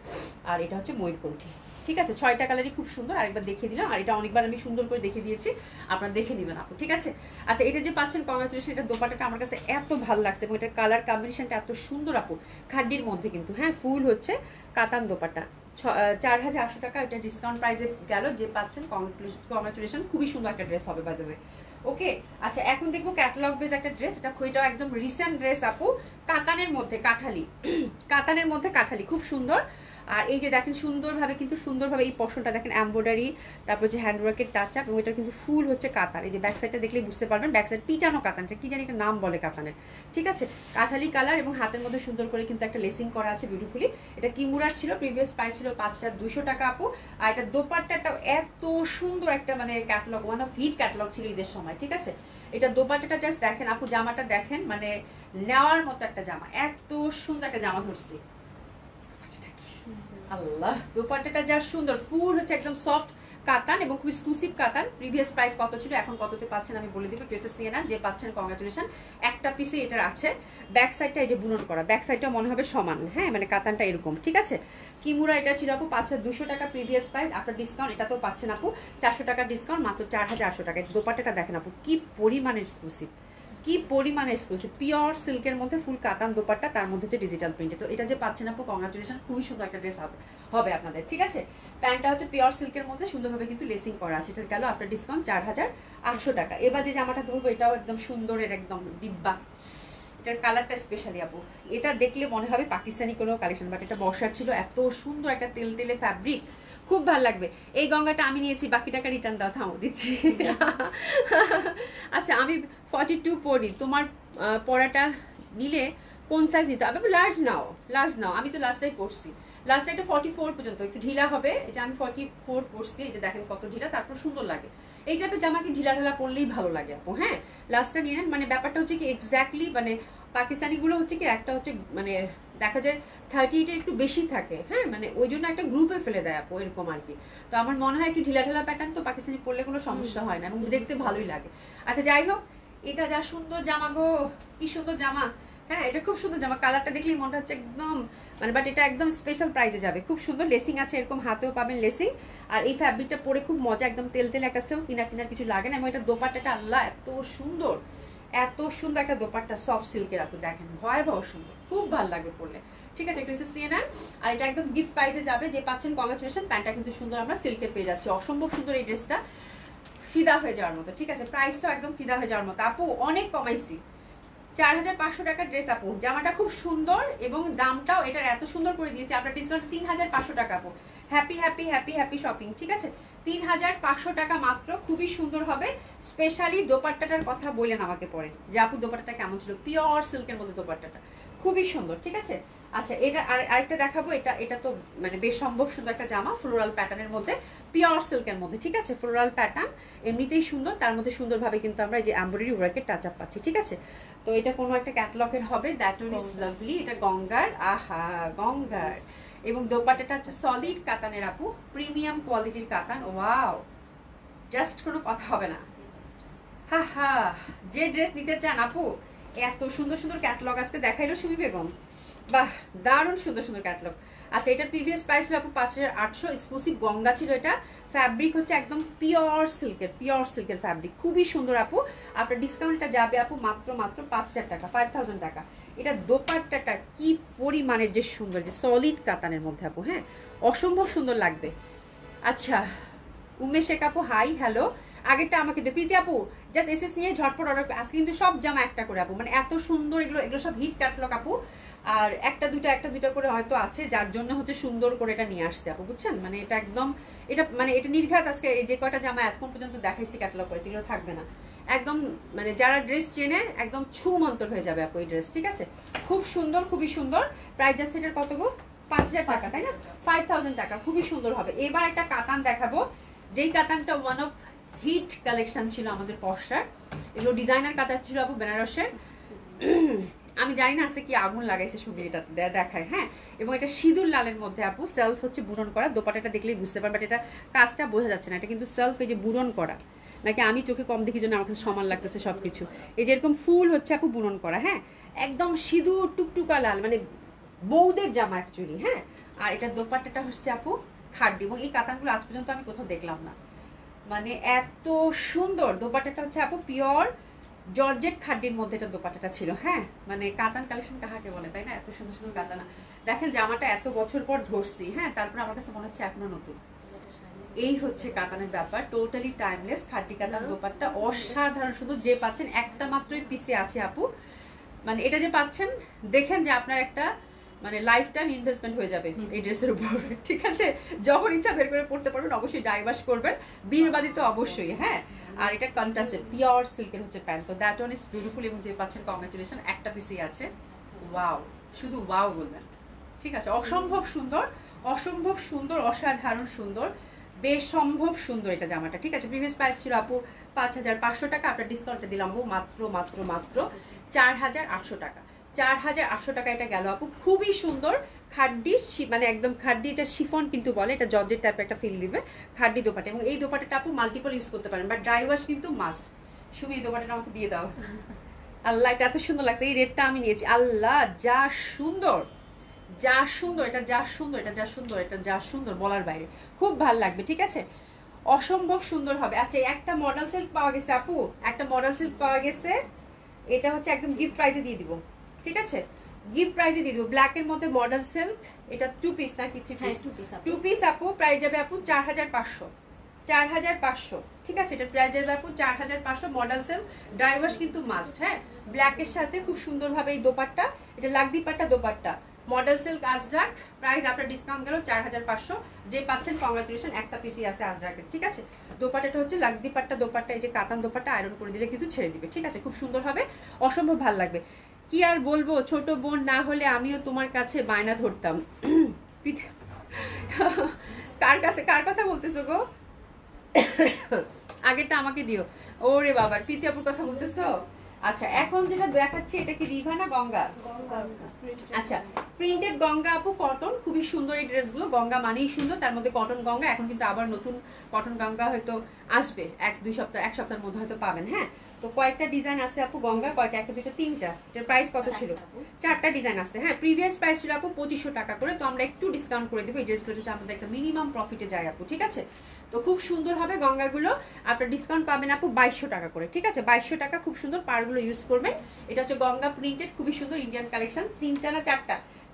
আর এটা হচ্ছে ময়ূরকণ্ঠী। ঠিক আছে, 6টা কালারই খুব সুন্দর, আরেকবার দেখিয়ে দিলাম। আর এটা অনেকবার আমি সুন্দর করে দেখিয়ে দিয়েছি, আপনারা দেখে নেবেন আপু। ঠিক আছে, আচ্ছা, এটা যে পাচ্ছেন কংগ্রাচুলেশন, এটা দোপাট্টাটা আমার কাছে এত ভালো লাগছে এবং এটার কালার কম্বিনেশনটা এত সুন্দর আপু, খাড্ডির মধ্যে কিন্তু, হ্যাঁ ফুল হচ্ছে কাতান দোপাট্টা। 4800 টাকা, এটা ডিসকাউন্ট প্রাইসে গেল, যে পাচ্ছেন কংগ্রাচুলেশন, খুবই সুন্দর একটা ড্রেস হবে বাই দ্য ওয়ে। ওকে, আচ্ছা, এখন দেখবো ক্যাটালগ বেস একটা ড্রেস, এটাও একদম রিসেন্ট ড্রেস আপু, কাতানের মধ্যে কাঠালি, কাতানের মধ্যে কাঠালি, খুব সুন্দর। আর এই যে দেখেন সুন্দরভাবে কিন্তু সুন্দরভাবে এই পশনটা দেখেন এমব্রয়ডারি, তারপর যে হ্যান্ডওয়ার্কের টাচ আপ, এবং এটা কিন্তু ফুল হচ্ছে কাতান। এই যে ব্যাক সাইডটা দেখলেই বুঝতে পারবেন, ব্যাক সাইড পিটানো কাতান, এটা কি জানি একটা নাম বলে কাতানের, ঠিক আছে। কাঠালি কালার এবং হাতের মধ্যে সুন্দর করে কিন্তু একটা লেসিং করা আছে বিউটিফুলি। এটা কিমুরার ছিল, প্রিভিয়াস প্রাইস ছিল 5200 টাকা আপু। আর এটা দোপাট্টাটা এত সুন্দর একটা মানে catalogue, one of heat catalogue ছিল ঈদের সময়, ঠিক আছে। এটা দোপাট্টাটা জাস্ট দেখেন আপু, জামাটা দেখেন, মানে নেওয়ার মতো একটা জামা, এত সুন্দর একটা জামা ধরছি, আল্লাহ। দোপাট্টাটা যা সুন্দর, ফুল হচ্ছে একদম সফট কাতান এবং খুব এক্সক্লুসিভ কাতান। প্রিভিয়াস প্রাইস কত ছিল, এখন কততে পাচ্ছেন আমি বলে দিব, ড্রেসেস নিয়ে নেন, যে পাচ্ছেন কংগ্রাচুলেশন। একটা পিসে এটার আছে, ব্যাক সাইডটা এই যে বুনন করা, ব্যাক সাইডটা মনে হবে সমান, হ্যাঁ মানে কাতানটা এরকম, ঠিক আছে। কিমুরা এটা ছিল আপু 5200 টাকা প্রিভিয়াস প্রাইস, আপনার ডিসকাউন্ট এটা তো পাচ্ছেন আপু 400 টাকা ডিসকাউন্ট, মাত্র 4800 টাকা। দোপাট্টাটা দেখেন আপু কি পরিমাণে এক্সক্লুসিভ, কি পরিমাণে এক্সক্লুসিভ, পিওর সিল্কের মধ্যে ফুল কাতান দোপাট্টা, তার মধ্যে হচ্ছে ডিজিটাল প্রিন্টে। তো এটা যে পাচ্ছেন আপু কংগ্রাচুলেশন, খুবই সুন্দর একটা ড্রেস হবে আপনাদের, ঠিক আছে। প্যান্টটা হচ্ছে পিওর সিল্কের মধ্যে সুন্দরভাবে কিন্তু লেসিং করা আছে, এটা গেল আপনার ডিসকাউন্ট 4800 টাকা। এবার যে জামাটা ধরবো এটাও একদম সুন্দরের, একদম ডিব্বা, এটার কালারটা স্পেশালি আপু, এটা দেখলে মনে হবে পাকিস্তানি কোনো কালেকশন, বাট এটা বর্ষার ছিল, এত সুন্দর একটা তেল তেলে ফ্যাব্রিক, খুব ভালো লাগবে। এই গঙ্গাটা আমি নিয়েছি, বাকি টাকা রিটার্ন দাও, থামো দিচ্ছি। আচ্ছা আমি 42 পরি, তোমার পড়াটা নিলে কোন সাইজ নিতে হবে? লার্জ নাও, লার্জ নাও, আমি তো লাস্টটাই পড়ছি, লাস্ট একটা 44 পর্যন্ত, একটু ঢিলা হবে, এটা আমি 44 পড়ছি, এই যে দেখেন কত ঢিলা, তারপর সুন্দর লাগে। এই টাইপের জামাকে ঢিলা ঢালা পরলেই ভালো লাগে আপু, হ্যাঁ লাস্টটা নিয়ে নেন। মানে ব্যাপারটা হচ্ছে কি এক্স্যাক্টলি, মানে পাকিস্তানি গুলো হচ্ছে কি একটা হচ্ছে মানে দেখা যায় 38 একটু বেশি থাকে, হ্যাঁ মানে ওই জন্য একটা গ্রুপে ফেলে দেয় আপু, এরকম আর কি। তো আমার মনে হয় একটু ঢিলা ঢালা প্যাটার্ন তো পাকিস্তানি পরলে কোনো সমস্যা হয় না এবং দেখতে ভালোই লাগে। আচ্ছা যাই হোক, এটা যা সুন্দর জামা গো, কি সুন্দর জামা, হ্যাঁ এটা খুব সুন্দর জামা, কালারটা দেখলেই মনটা হচ্ছে একদম মানে, বাট এটা একদম স্পেশাল প্রাইজে যাবে, খুব সুন্দর লেসিং আছে, এরকম হাতেও পাবেন লেসিং। আর এই ফ্যাব্রিকটা পরে খুব মজা, একদম তেল তেল একটা সেও কিনা টিনার কিছু লাগে না। এবং এটা দোপাট্টাটা আল্লাহ এত সুন্দর, এত সুন্দর একটা দোপাট্টা, সফট সিল্কের আপু দেখেন, ভয়াবহ সুন্দর, খুব ভালো লাগবে পরলে, ঠিক আছে। ড্রেসেস নিয়ে নেন, আর এটা একদম গিফট প্রাইজে যাবে, যে পাচ্ছেন কংগ্রাচুলেশন। প্যান্টটা কিন্তু সুন্দর, আমরা সিল্কের পেয়ে যাচ্ছি, অসম্ভব সুন্দর এই ড্রেসটা, ফিদা হয়ে যাওয়ার মতো, ঠিক আছে। প্রাইসটাও একদম ফিদা হয়ে যাওয়ার মতো আপু, অনেক কমাইছি, 4500 টাকার ড্রেস আপু, জামাটা খুব সুন্দর এবং দামটাও এটার এত সুন্দর করে দিয়েছে, আপনার ডিসকাউন্ট 3500 টাকা আপু। Happy happy happy happy shopping, ঠিক আছে। 3500 টাকা মাত্র, খুবই সুন্দর হবে। স্পেশালি দোপাট্টাটার কথা বললেন আমাকে পরে, যে আপু দোপাট্টাটা কেমন ছিল, পিওর সিল্কের মধ্যে দোপাট্টাটা খুবই সুন্দর, ঠিক আছে। আচ্ছা এটা আরেকটা দেখাবো, এটা তো মানে বেশ সম্ভব সুন্দর একটা জামা, ফ্লোরাল প্যাটার্নের মধ্যে, পিওর সিল্কের মধ্যে, ঠিক আছে। ফ্লোরাল প্যাটার্ন এমনিতেই সুন্দর, তার মধ্যে সুন্দরভাবে কিন্তু আমরা এই যে এমব্রয়ডারি ওয়ার্কের টাচ আপ পাচ্ছি, ঠিক আছে। তো এটা কোনো একটা ক্যাটালগের হবে, দ্যাট ওয়ান ইজ লাভলি, এটা গঙ্গার, আহা গঙ্গার। এবং দোপাট্টাটা হচ্ছে সলিড কাতানের আপু, প্রিমিয়াম কোয়ালিটির কাতান, ওয়াও জাস্ট কোনো কথা হবে না। হা হা, যে ড্রেস নিতে চান আপু, এত সুন্দর সুন্দর ক্যাটালগ আজকে দেখাইলো সুমি বেগম, বাহ দারুণ সুন্দর সুন্দর ক্যাটালগ। আচ্ছা এটার প্রিভিয়াস প্রাইস ছিল আপু 5800, এক্সক্লুসিভ গঙ্গা ছিল এটা, ফ্যাব্রিক হচ্ছে একদম পিওর সিল্কের ফ্যাব্রিক, খুবই সুন্দর আপু। আপনার ডিসকাউন্টটা যাবে আপু মাত্র 5000 টাকা, 5000 টাকা। এটা দোপাট্টাটা কি পরিমাণের যে সুন্দর, যে সলিড কাতানের মধ্যে আপু, হ্যাঁ অসম্ভব সুন্দর লাগবে। আচ্ছা উমেশ শেখ আপু হাই হ্যালো, আগেরটা আমাকে দে প্রীতি আপু, জাস্ট এসএস নিয়ে ঝটপট অর্ডার, আজকে কিন্তু সব জামা একটা করে আপু, মানে এত সুন্দর, এগুলো সব হিট ক্যাটালগ আপু। আর একটা দুটা করে হয়তো আছে, যার জন্য হচ্ছে সুন্দর করে এটা নিয়ে আসছে আপু, বুঝছেন। মানে এটা একদম, এটা মানে এটা নির্ঘাত আজকে এই যে কয়টা জামা এখন পর্যন্ত দেখাইছি ক্যাটালগ হয়েছে, এগুলো থাকবে না একদম, মানে যারা ড্রেস চেনে একদম ছুমন্তর হয়ে যাবে আপু এই ড্রেস, ঠিক আছে। খুব সুন্দর, খুবই সুন্দর। প্রাইস যাচ্ছে এটার কত গো? 5000 টাকা, তাই না? 5000 টাকা, খুবই সুন্দর হবে। এবার একটা কাতান দেখাবো, যেই কাতানটা ওয়ান অফ হিট কালেকশন ছিল আমাদের পশার, এগুলো ডিজাইনার কাতান ছিল আপু, বেনারসের। আমি জানি না আছে কি আগুন লাগাইছে সুবি, এটা দেখায়, হ্যাঁ। এবং এটা সিঁদুর লালের মধ্যে আপু, সেলফ হচ্ছে বুনন করা, দোপাট্টাটা দেখলেই বুঝতে পারবেন, বাট এটা কাজটা বোঝা যাচ্ছে না, এটা কিন্তু সেলফ এই যে বুনন করা, নাকি আমি চোখে কম দেখি জন্য আমার কাছে সমান লাগতেছে সবকিছু। এই যে এরকম ফুল হচ্ছে আপু বুনন করা, হ্যাঁ একদম সিঁদুর টুকটুকা লাল, মানে বৌদের জামা অ্যাকচুয়ালি, হ্যাঁ। আর এটার দোপাট্টাটা হচ্ছে আপু খাড্ডি, এবং এই কাতানগুলো আজ পর্যন্ত আমি কোথাও দেখলাম না, মানে এত সুন্দর। দোপাট্টাটা হচ্ছে আপু পিওর জর্জেট খাড্ডির মধ্যে এটা দোপাট্টাটা ছিল, হ্যাঁ মানে কাতান কালেকশন কাহাকে বলে, তাই না? এত সুন্দর সুন্দর কাতানা দেখেন, জামাটা এত বছর পর ধরছি, হ্যাঁ তারপর আমার কাছে মনে হচ্ছে এখনো নতুন। এই হচ্ছে কাতানের ব্যাপার, টোটালি টাইমলেস, খাড্ডি কাতান দোপাট্টা অসাধারণ সুন্দর। যে পাচ্ছেন একটা মাত্রই পিসে আছে আপু, মানে এটা যে পাচ্ছেন দেখেন যে আপনার একটা মানে লাইফ টাইম ইনভেস্টমেন্ট হয়ে যাবে এই ড্রেসের উপর, ঠিক আছে? যখন ইচ্ছা বের করে পড়তে পারবেন, অবশ্যই ডাই ওয়াশ করবেন, বিয়ে বাদী তো অবশ্যই, হ্যাঁ। আর এটা কন্ট্রাস্টেড পিওর সিল্কের হচ্ছে প্যান্ট, তো দ্যাট ওয়ান ইজ বিউটিফুল। এবং যে পাচ্ছেন কংগ্রাচুলেশন, একটা পিসই আছে, ওয়াও, শুধু ওয়াও বলবেন, ঠিক আছে? অসম্ভব সুন্দর, অসম্ভব সুন্দর, অসাধারণ সুন্দর, বেসম্ভব সুন্দর এটা জামাটা, ঠিক আছে? প্রিভিয়াস প্রাইস ছিল আপু 5500 টাকা, আপনার ডিসকাউন্টে দিলাম আপু মাত্র মাত্র মাত্র 4800 টাকা। 4800 টাকা এটা গেল আপু। খুবই সুন্দর খাড্ডি, মানে একদম খাড্ডি, এটা শিফন কিন্তু বলে, এটা জর্জেট টাইপের একটা ফিল দিবে, খাড্ডি দোপাটা। এবং এই দোপাটাটা আপু মাল্টিপল ইউজ করতে পারেন, বাট ড্রাই ওয়াশ কিন্তু মাস্ট। শুধু এই দোপাটাটা আমাকে দিয়ে দাও। আল্লাহ, এটা এত সুন্দর লাগছে, এই রেটটা আমি নিয়েছি। আল্লাহ, যা সুন্দর, যা সুন্দর, এটা যা সুন্দর, এটা যা সুন্দর, এটা যা সুন্দর বলার বাইরে, খুব ভাল লাগবে, ঠিক আছে? অসম্ভব সুন্দর হবে। আচ্ছা, একটা মডেল সিল্ক পাওয়া গেছে আপু, একটা মডেল সিল্ক পাওয়া গেছে, এটা হচ্ছে একদম গিফট প্রাইজে দিয়ে দিব, ঠিক আছে? গিফট প্রাইজে দিয়ে দিব, ব্ল্যাক এর মধ্যে মডেল সিল্ক, এটা 2 পিস নাকি 3 পিস? 2 পিস আপু, প্রাইস যাবে আপু 4500, 4500, ঠিক আছে? এটা প্রাইস যাবে আপু 4500, মডেল সিল্ক, ড্রাই ওয়াশ কিন্তু মাস্ট, হ্যাঁ। ব্ল্যাক এর সাথে খুব সুন্দরভাবে এই দোপাট্টা, এটা লাগদি পাট্টা dupatta, model silk Ajrak, price আপনার ডিসকাউন্ট গেল 4500, যে পাচ্ছেন কংগ্রাচুলেশন, একটা পিসি আছে আজরাকের, ঠিক আছে? দোপাট্টাটা হচ্ছে লাগদি পাট্টা দোপাট্টা, এই যে কাতান দোপাট্টা আয়রন করে দিলে কিন্তু ছেড়ে দিবে, ঠিক আছে? খুব সুন্দর হবে, অসম্ভব ভালো লাগবে। কি আর বলবো, ছোট বোন না হলে আমিও তোমার কাছে বায়না ধরতাম। কার কাছে, কার কথা বলতেছো গো? আগেরটা আমাকে দিও। ওরে বাবা, প্রীতি আপুর কথা বলতেছো? আচ্ছা, এখন যেটা দেখাচ্ছি এটা কি রিভা না গঙ্গা? আচ্ছা, প্রিন্টেড গঙ্গা আপু, কটন, খুবই সুন্দর এই ড্রেসগুলো। গঙ্গা মানেই সুন্দর, তার মধ্যে কটন গঙ্গা। এখন কিন্তু আবার নতুন কটন গঙ্গা হয়তো আসবে, 1-2 সপ্তাহ, 1 সপ্তাহের মধ্যে হয়তো পাবেন, হ্যাঁ। তো কয়েকটা ডিজাইন আছে আপু গঙ্গা, কয়টা, 1 2 3টা। এটার প্রাইস কত ছিল? 4টা ডিজাইন আছে, হ্যাঁ। প্রিভিয়াস প্রাইস ছিল আপু 2500 টাকা করে, তো আমরা একটু ডিসকাউন্ট করে দেবো এই ড্রেসগুলো, যদি আমাদের একটা মিনিমাম প্রফিটে যায় আপু, ঠিক আছে? তো খুব সুন্দর হবে গঙ্গাগুলো, আপনার ডিসকাউন্ট পাবেন আপু 2200 টাকা করে, ঠিক আছে? 2200 টাকা, খুব সুন্দর, পারগুলো ইউজ করবেন। এটা হচ্ছে গঙ্গা প্রিন্টেড, খুবই সুন্দর ইন্ডিয়ান কালেকশন। 3টা না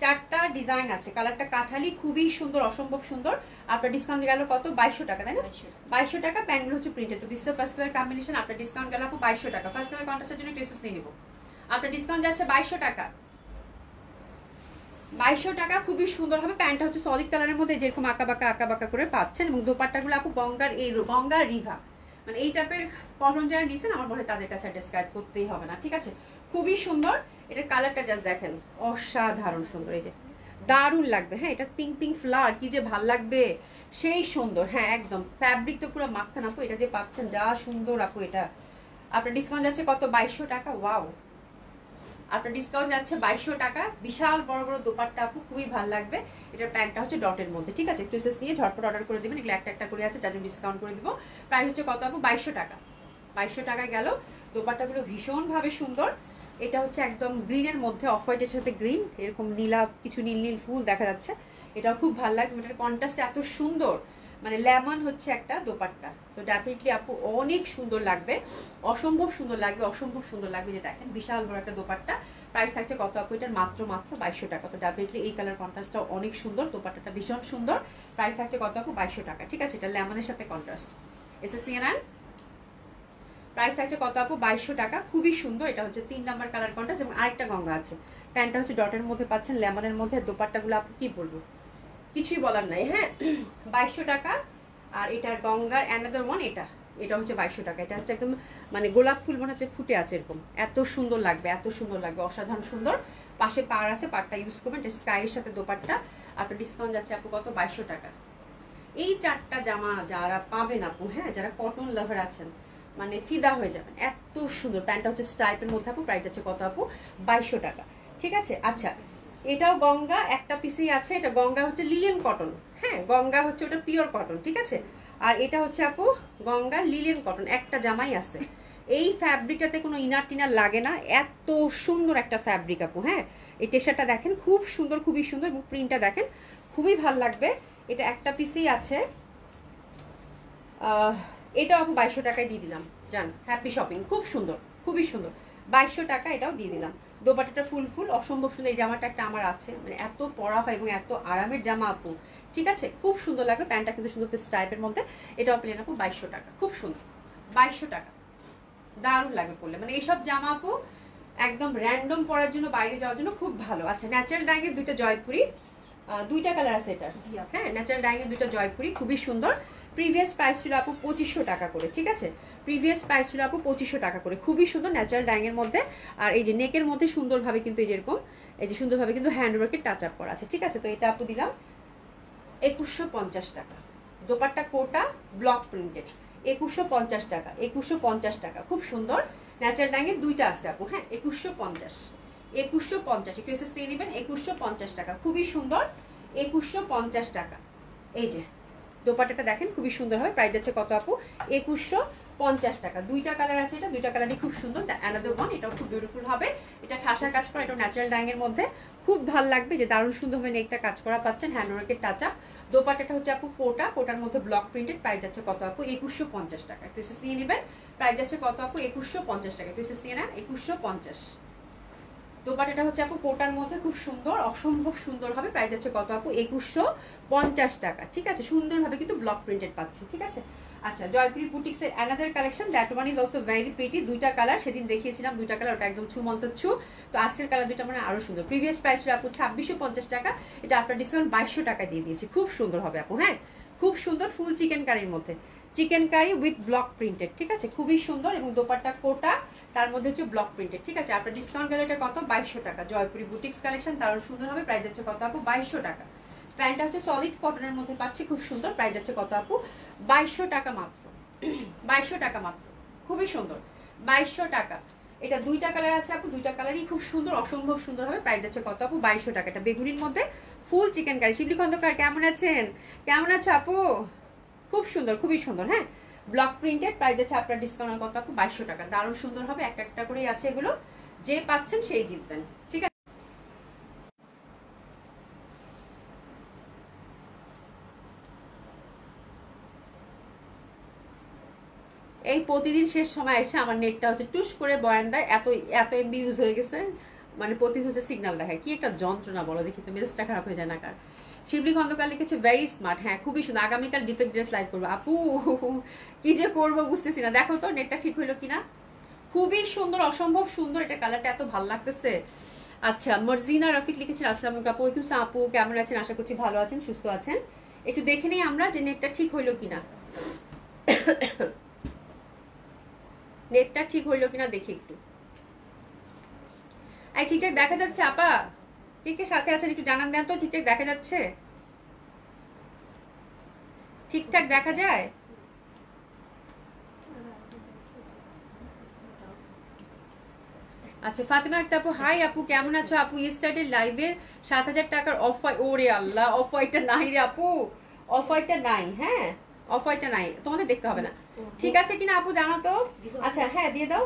4টা ডিজাইন আছে, কালারটা কাঠালি, খুবই সুন্দর, অসম্ভব সুন্দর। আপনার ডিসকাউন্ট গেল কত? 2200 টাকা, তাই না? 2200 টাকা। প্যান্টগুলো হচ্ছে প্রিন্টেড, তো this is first colour combination. আপনার ডিসকাউন্ট গেল আপু 2200 টাকা। ফার্স্ট কালার কন্ট্রাস্টের জন্য ট্রেসেস নিয়ে নিব। আপনার ডিসকাউন্ট যাচ্ছে 2200 টাকা, 2200 টাকা। খুবই সুন্দর হবে। প্যান্টটা হচ্ছে সলিড কালারের মধ্যে, যেরকম আঁকা বাঁকা করে পাচ্ছেন। এবং দোপাট্টাগুলো আপু গঙ্গার, এই গঙ্গা রিভা, মানে এই টাইপের কটন যারা নিছেন, আমার মনে হয় তাদের কাছে ডিসকাউন্ট করতেই হবে না, ঠিক আছে? খুবই সুন্দর। এটার কালারটা জাস্ট দেখেন, অসাধারণ সুন্দর, এই যে দারুণ লাগবে, হ্যাঁ। এটা পিঙ্ক পিঙ্ক ফ্লাওয়ার, কি যে ভাল লাগবে, সেই সুন্দর, হ্যাঁ একদম। ফ্যাব্রিক তো পুরো মাখন আপু, এটা যে পাচ্ছেন যা সুন্দর আপু। এটা আপনার ডিসকাউন্ট যাচ্ছে কত? 2200 টাকা। ওয়াও, আপনার ডিসকাউন্ট যাচ্ছে 2200 টাকা। বিশাল বড় বড় দোপাট্টা আপু, খুবই ভালো লাগবে। এটার প্যান্টটা হচ্ছে ডটের মধ্যে, ঠিক আছে? ট্রেসেস নিয়ে ঝটপট অর্ডার করে দিবেন, এগুলো একটা একটা করে আছে, যার জন্য ডিসকাউন্ট করে দিব। প্রাইস হচ্ছে কত আপু? 2200 টাকা। 2200 টাকায় গেল। দোপাট্টাগুলো ভীষণভাবে সুন্দর। এটা হচ্ছে একদম গ্রিনের মধ্যে, অফ হোয়াইটের সাথে গ্রিন, এরকম নীলা, কিছু নীল নীল ফুল দেখা যাচ্ছে। এটাও খুব ভালো লাগবে, এটার কন্ট্রাস্ট এত সুন্দর, মানে লেমন হচ্ছে একটা দোপাট্টা। তো ডেফিনেটলি আপু অনেক সুন্দর লাগবে, অসম্ভব সুন্দর লাগবে, অসম্ভব সুন্দর লাগবে। যে দেখেন বিশাল বড় একটা দোপাট্টা। প্রাইস থাকছে কত আপু? এটার মাত্র 2200 টাকা। তো ডেফিনেটলি এই কালার কন্ট্রাস্টটাও অনেক সুন্দর, দোপাট্টাটা ভীষণ সুন্দর। প্রাইস থাকছে কত আপু? 2200 টাকা, ঠিক আছে? এটা লেমনের সাথে কন্ট্রাস্ট, এসএস নিয়ে নেন। প্রাইস থাকছে কত আপু? 2200 টাকা। খুবই সুন্দর। এটা হচ্ছে 3 নাম্বার কালার কন্ট্রাস্ট। এবং আরেকটা গঙ্গা আছে, প্যান্টটা হচ্ছে ডটের মধ্যে পাচ্ছেন, লেমনের মধ্যে। দোপাট্টাগুলো আপু কি বলবো, কিছুই বলার নাই, হ্যাঁ। 2200 টাকা। আর এটার গঙ্গার অ্যানাদার ওয়ান, এটা হচ্ছে 2200 টাকা। এটা হচ্ছে একদম মানে গোলাপ ফুল মনে হচ্ছে ফুটে আছে এরকম, এত সুন্দর লাগবে, এত সুন্দর লাগবে, অসাধারণ সুন্দর। পাশে পাড় আছে, পাড়টা ইউজ করবেন। এটা স্কাইয়ের সাথে দোপাট্টা। আপনার ডিসকাউন্ট যাচ্ছে আপু কত? 2200 টাকা। এই 4টা জামা যারা পাবেন আপু, হ্যাঁ, যারা কটন লাভার আছেন, মানে ফিদা হয়ে যাবেন, এত সুন্দর। প্যান্টটা হচ্ছে স্ট্রাইপের মধ্যে আপু, প্রাইস যাচ্ছে কত আপু? 2200 টাকা, ঠিক আছে? আচ্ছা, এটাও গঙ্গা, একটা পিসেই আছে। এটা গঙ্গা হচ্ছে লিলেন কটন, হ্যাঁ, গঙ্গা হচ্ছে ওটা পিওর কটন, ঠিক আছে? আর এটা হচ্ছে আপু গঙ্গা লিলেন কটন, একটা জামাই আছে। এই ফ্যাব্রিকটাতে কোনো ইনার টিনার লাগে না, এত সুন্দর একটা ফ্যাব্রিক আপু, হ্যাঁ। এই টেক্সচারটা দেখেন, খুব সুন্দর, খুবই সুন্দর। এবং প্রিন্টটা দেখেন, খুবই ভাল লাগবে। এটা একটা পিসেই আছে। এটাও আপু 2200 টাকায় দিয়ে দিলাম, জান, হ্যাপি শপিং। খুব সুন্দর, খুবই সুন্দর। 2200 টাকা, এটাও দিয়ে দিলাম। দোপাট্টাটা ফুল ফুল, অসম্ভব সুন্দর। এই জামাটা একটা আমার আছে, মানে এত পরা হয় এবং এত আরামের জামা আপু, ঠিক আছে? খুব সুন্দর লাগে। প্যান্টটা কিন্তু সুন্দর স্ট্রাইপের মধ্যে। এটাও প্লেন আপু 2200 টাকা, খুব সুন্দর। 2200 টাকা, দারুণ লাগবে পরলে। মানে এইসব জামা আপু একদম র্যান্ডম পরার জন্য, বাইরে যাওয়ার জন্য খুব ভালো। আচ্ছা, ন্যাচারাল ডাইং এর দুইটা জয়পুরি, দুইটা কালার আছে এটার। হ্যাঁ, ন্যাচারাল ডাইং এর দুইটা জয়পুরি খুবই সুন্দর। প্রিভিয়াস প্রাইস ছিল আপু 2500 টাকা করে, ঠিক আছে? প্রিভিয়াস প্রাইস ছিল আপু 2500 টাকা করে। খুবই সুন্দর ন্যাচারাল ডাইং এর মধ্যে। আর এই যে নেকের মধ্যে সুন্দরভাবে কিন্তু এই যেরকম এই যে সুন্দরভাবে কিন্তু হ্যান্ডওয়ার্কের টাচ আপ করা আছে, ঠিক আছে? তো এটা আপু দিলাম 2150 টাকা। দোপাট্টা কোটা ব্লক প্রিন্টেড, 2150 টাকা, 2150 টাকা। খুব সুন্দর ন্যাচারাল ডাইং এর দুইটা আছে আপু। হ্যাঁ, 2150, 2150 একটু এসএস দিয়ে নেবেন। 2150 টাকা, খুবই সুন্দর, 2150 টাকা। এই যে দোপাট্টাটা দেখেন খুবই সুন্দর হবে। প্রাইস যাচ্ছে কত আপু? 2150 টাকা। দুইটা কালার আছে, এটা দুইটা কালারই খুব সুন্দর। অ্যানাদার ওয়ান, এটাও খুব বিউটিফুল হবে। এটা ঠাসা কাজ করা, এটা ন্যাচারাল ডাইং এর মধ্যে খুব ভালো লাগবে। যে দারুণ সুন্দর হবে, নেকটা কাজ করা পাচ্ছেন, হ্যান্ডওয়ার্কের টাচ আপ। দোপাট্টাটা হচ্ছে আপু কোটা, কোটার মধ্যে ব্লক প্রিন্টেড। প্রাইস যাচ্ছে কত আপু? 2150 টাকা। একটু এসএস নিয়ে নেবেন। প্রাইস যাচ্ছে কত আপু? 2150 টাকা। একটু এসএস নিয়ে নেন, 2150। দোপাট্টাটা হচ্ছে আপু কোটার মধ্যে খুব সুন্দর, অসম্ভব সুন্দর হবে। প্রাইস যাচ্ছে কত আপু? 2150 টাকা, ঠিক আছে? সুন্দরভাবে কিন্তু ব্লক প্রিন্টেড পাচ্ছি, ঠিক আছে? আচ্ছা, জয়পুরি বুটিক্স এর another collection, that one is also very pretty. দুইটা কালার সেদিন দেখিয়েছিলাম, দুইটা কালার, ওটা একদম ছুমন্ত ছু। তো আজকের কালার দুইটা মানে আরো সুন্দর। প্রিভিয়াস প্রাইস ছিল আপু 2650 টাকা, এটা আপনার ডিসকাউন্ট 2200 টাকা দিয়ে দিয়েছি। খুব সুন্দর হবে আপু। হ্যাঁ, খুব সুন্দর, ফুল চিকেন কারির মধ্যে, chicken curry with block printed, ঠিক আছে? খুবই সুন্দর। এবং দোপাট্টা কোটা, তার মধ্যে হচ্ছে ব্লক প্রিন্টেড, ঠিক আছে? আপনার ডিসকাউন্ট গেলে এটা কত? 2200 টাকা। জয়পুরি বুটিক্স কালেকশন দারুণ সুন্দর হবে। প্রাইস যাচ্ছে কত আপু? 2200 টাকা। প্যান্টটা হচ্ছে সলিড কটনের মধ্যে পাচ্ছি, খুব সুন্দর। প্রাইস যাচ্ছে কত আপু? 2200 টাকা মাত্র। 2200 টাকা মাত্র, খুবই সুন্দর, 2200 টাকা। এটা দুইটা কালার আছে আপু, দুইটা কালারই খুব সুন্দর, অসম্ভব সুন্দর হবে। প্রাইস যাচ্ছে কত আপু? 2200 টাকা। এটা বেগুনির মধ্যে ফুল চিকেন কারি। শিবলি খন্দকার কেমন আছেন? কেমন আছো আপু? খুব সুন্দর, খুবই সুন্দর। হ্যাঁ, ব্লক প্রিন্টেড। প্রাইস যাচ্ছে আপনার ডিসকাউন্ট কত আপু? 2200 টাকা। দারুণ সুন্দর হবে, একটা একটা করেই আছে এগুলো। যে পাচ্ছেন সেই জিতবেন, ঠিক আছে? এই প্রতিদিন শেষ সময় এসে আমার নেটটা হচ্ছে টুস করে বয়ান দেয়, এত এত এমবি ইউজ হয়ে গেছে। মানে প্রতিদিন হচ্ছে সিগন্যাল দেখায়, কি একটা যন্ত্রণা বলো দেখি তো, মেজাজটা খারাপ হয়ে যায় না কার? শিবলি খন্দকার লিখেছে ভেরি স্মার্ট। হ্যাঁ, খুবই সুন্দর। আগামীকাল ডিফেক্ট ড্রেস লাইভ করবো আপু, কি যে করবো বুঝতেছি না। দেখো তো নেটটা ঠিক হইলো কিনা। খুবই সুন্দর, অসম্ভব সুন্দর। এটা কালারটা এত ভালো লাগতেছে। আচ্ছা, মর্জিনা রফিক লিখেছেন আসসালামু আলাইকুম আপু। ওয়ালাইকুম আসসালাম আপু, কেমন আছেন? আশা করছি ভালো আছেন, সুস্থ আছেন। একটু দেখে নেই আমরা যে নেটটা ঠিক হইলো কিনা, নেটটা ঠিক হইলো কিনা দেখি একটু। এই ঠিকঠাক দেখা যাচ্ছে আপা? কে কে সাথে আছেন একটু জানান দেন তো, ঠিকঠাক দেখা যাচ্ছে? ঠিকঠাক দেখা যায়? আচ্ছা, ফাতেমা একটা আপু, হাই আপু, কেমন আছো আপু? ইস্টারডে লাইভের 7000 টাকার অফ হোয়াইট, ওরে আল্লাহ, অফ হোয়াইটটা নাই রে আপু, অফ হোয়াইটটা নাই। হ্যাঁ, অফ হোয়াইটটা নাই, তোমাদের দেখতে হবে না। ঠিক আছে কিনা আপু জানো তো? আচ্ছা, হ্যাঁ দিয়ে দাও।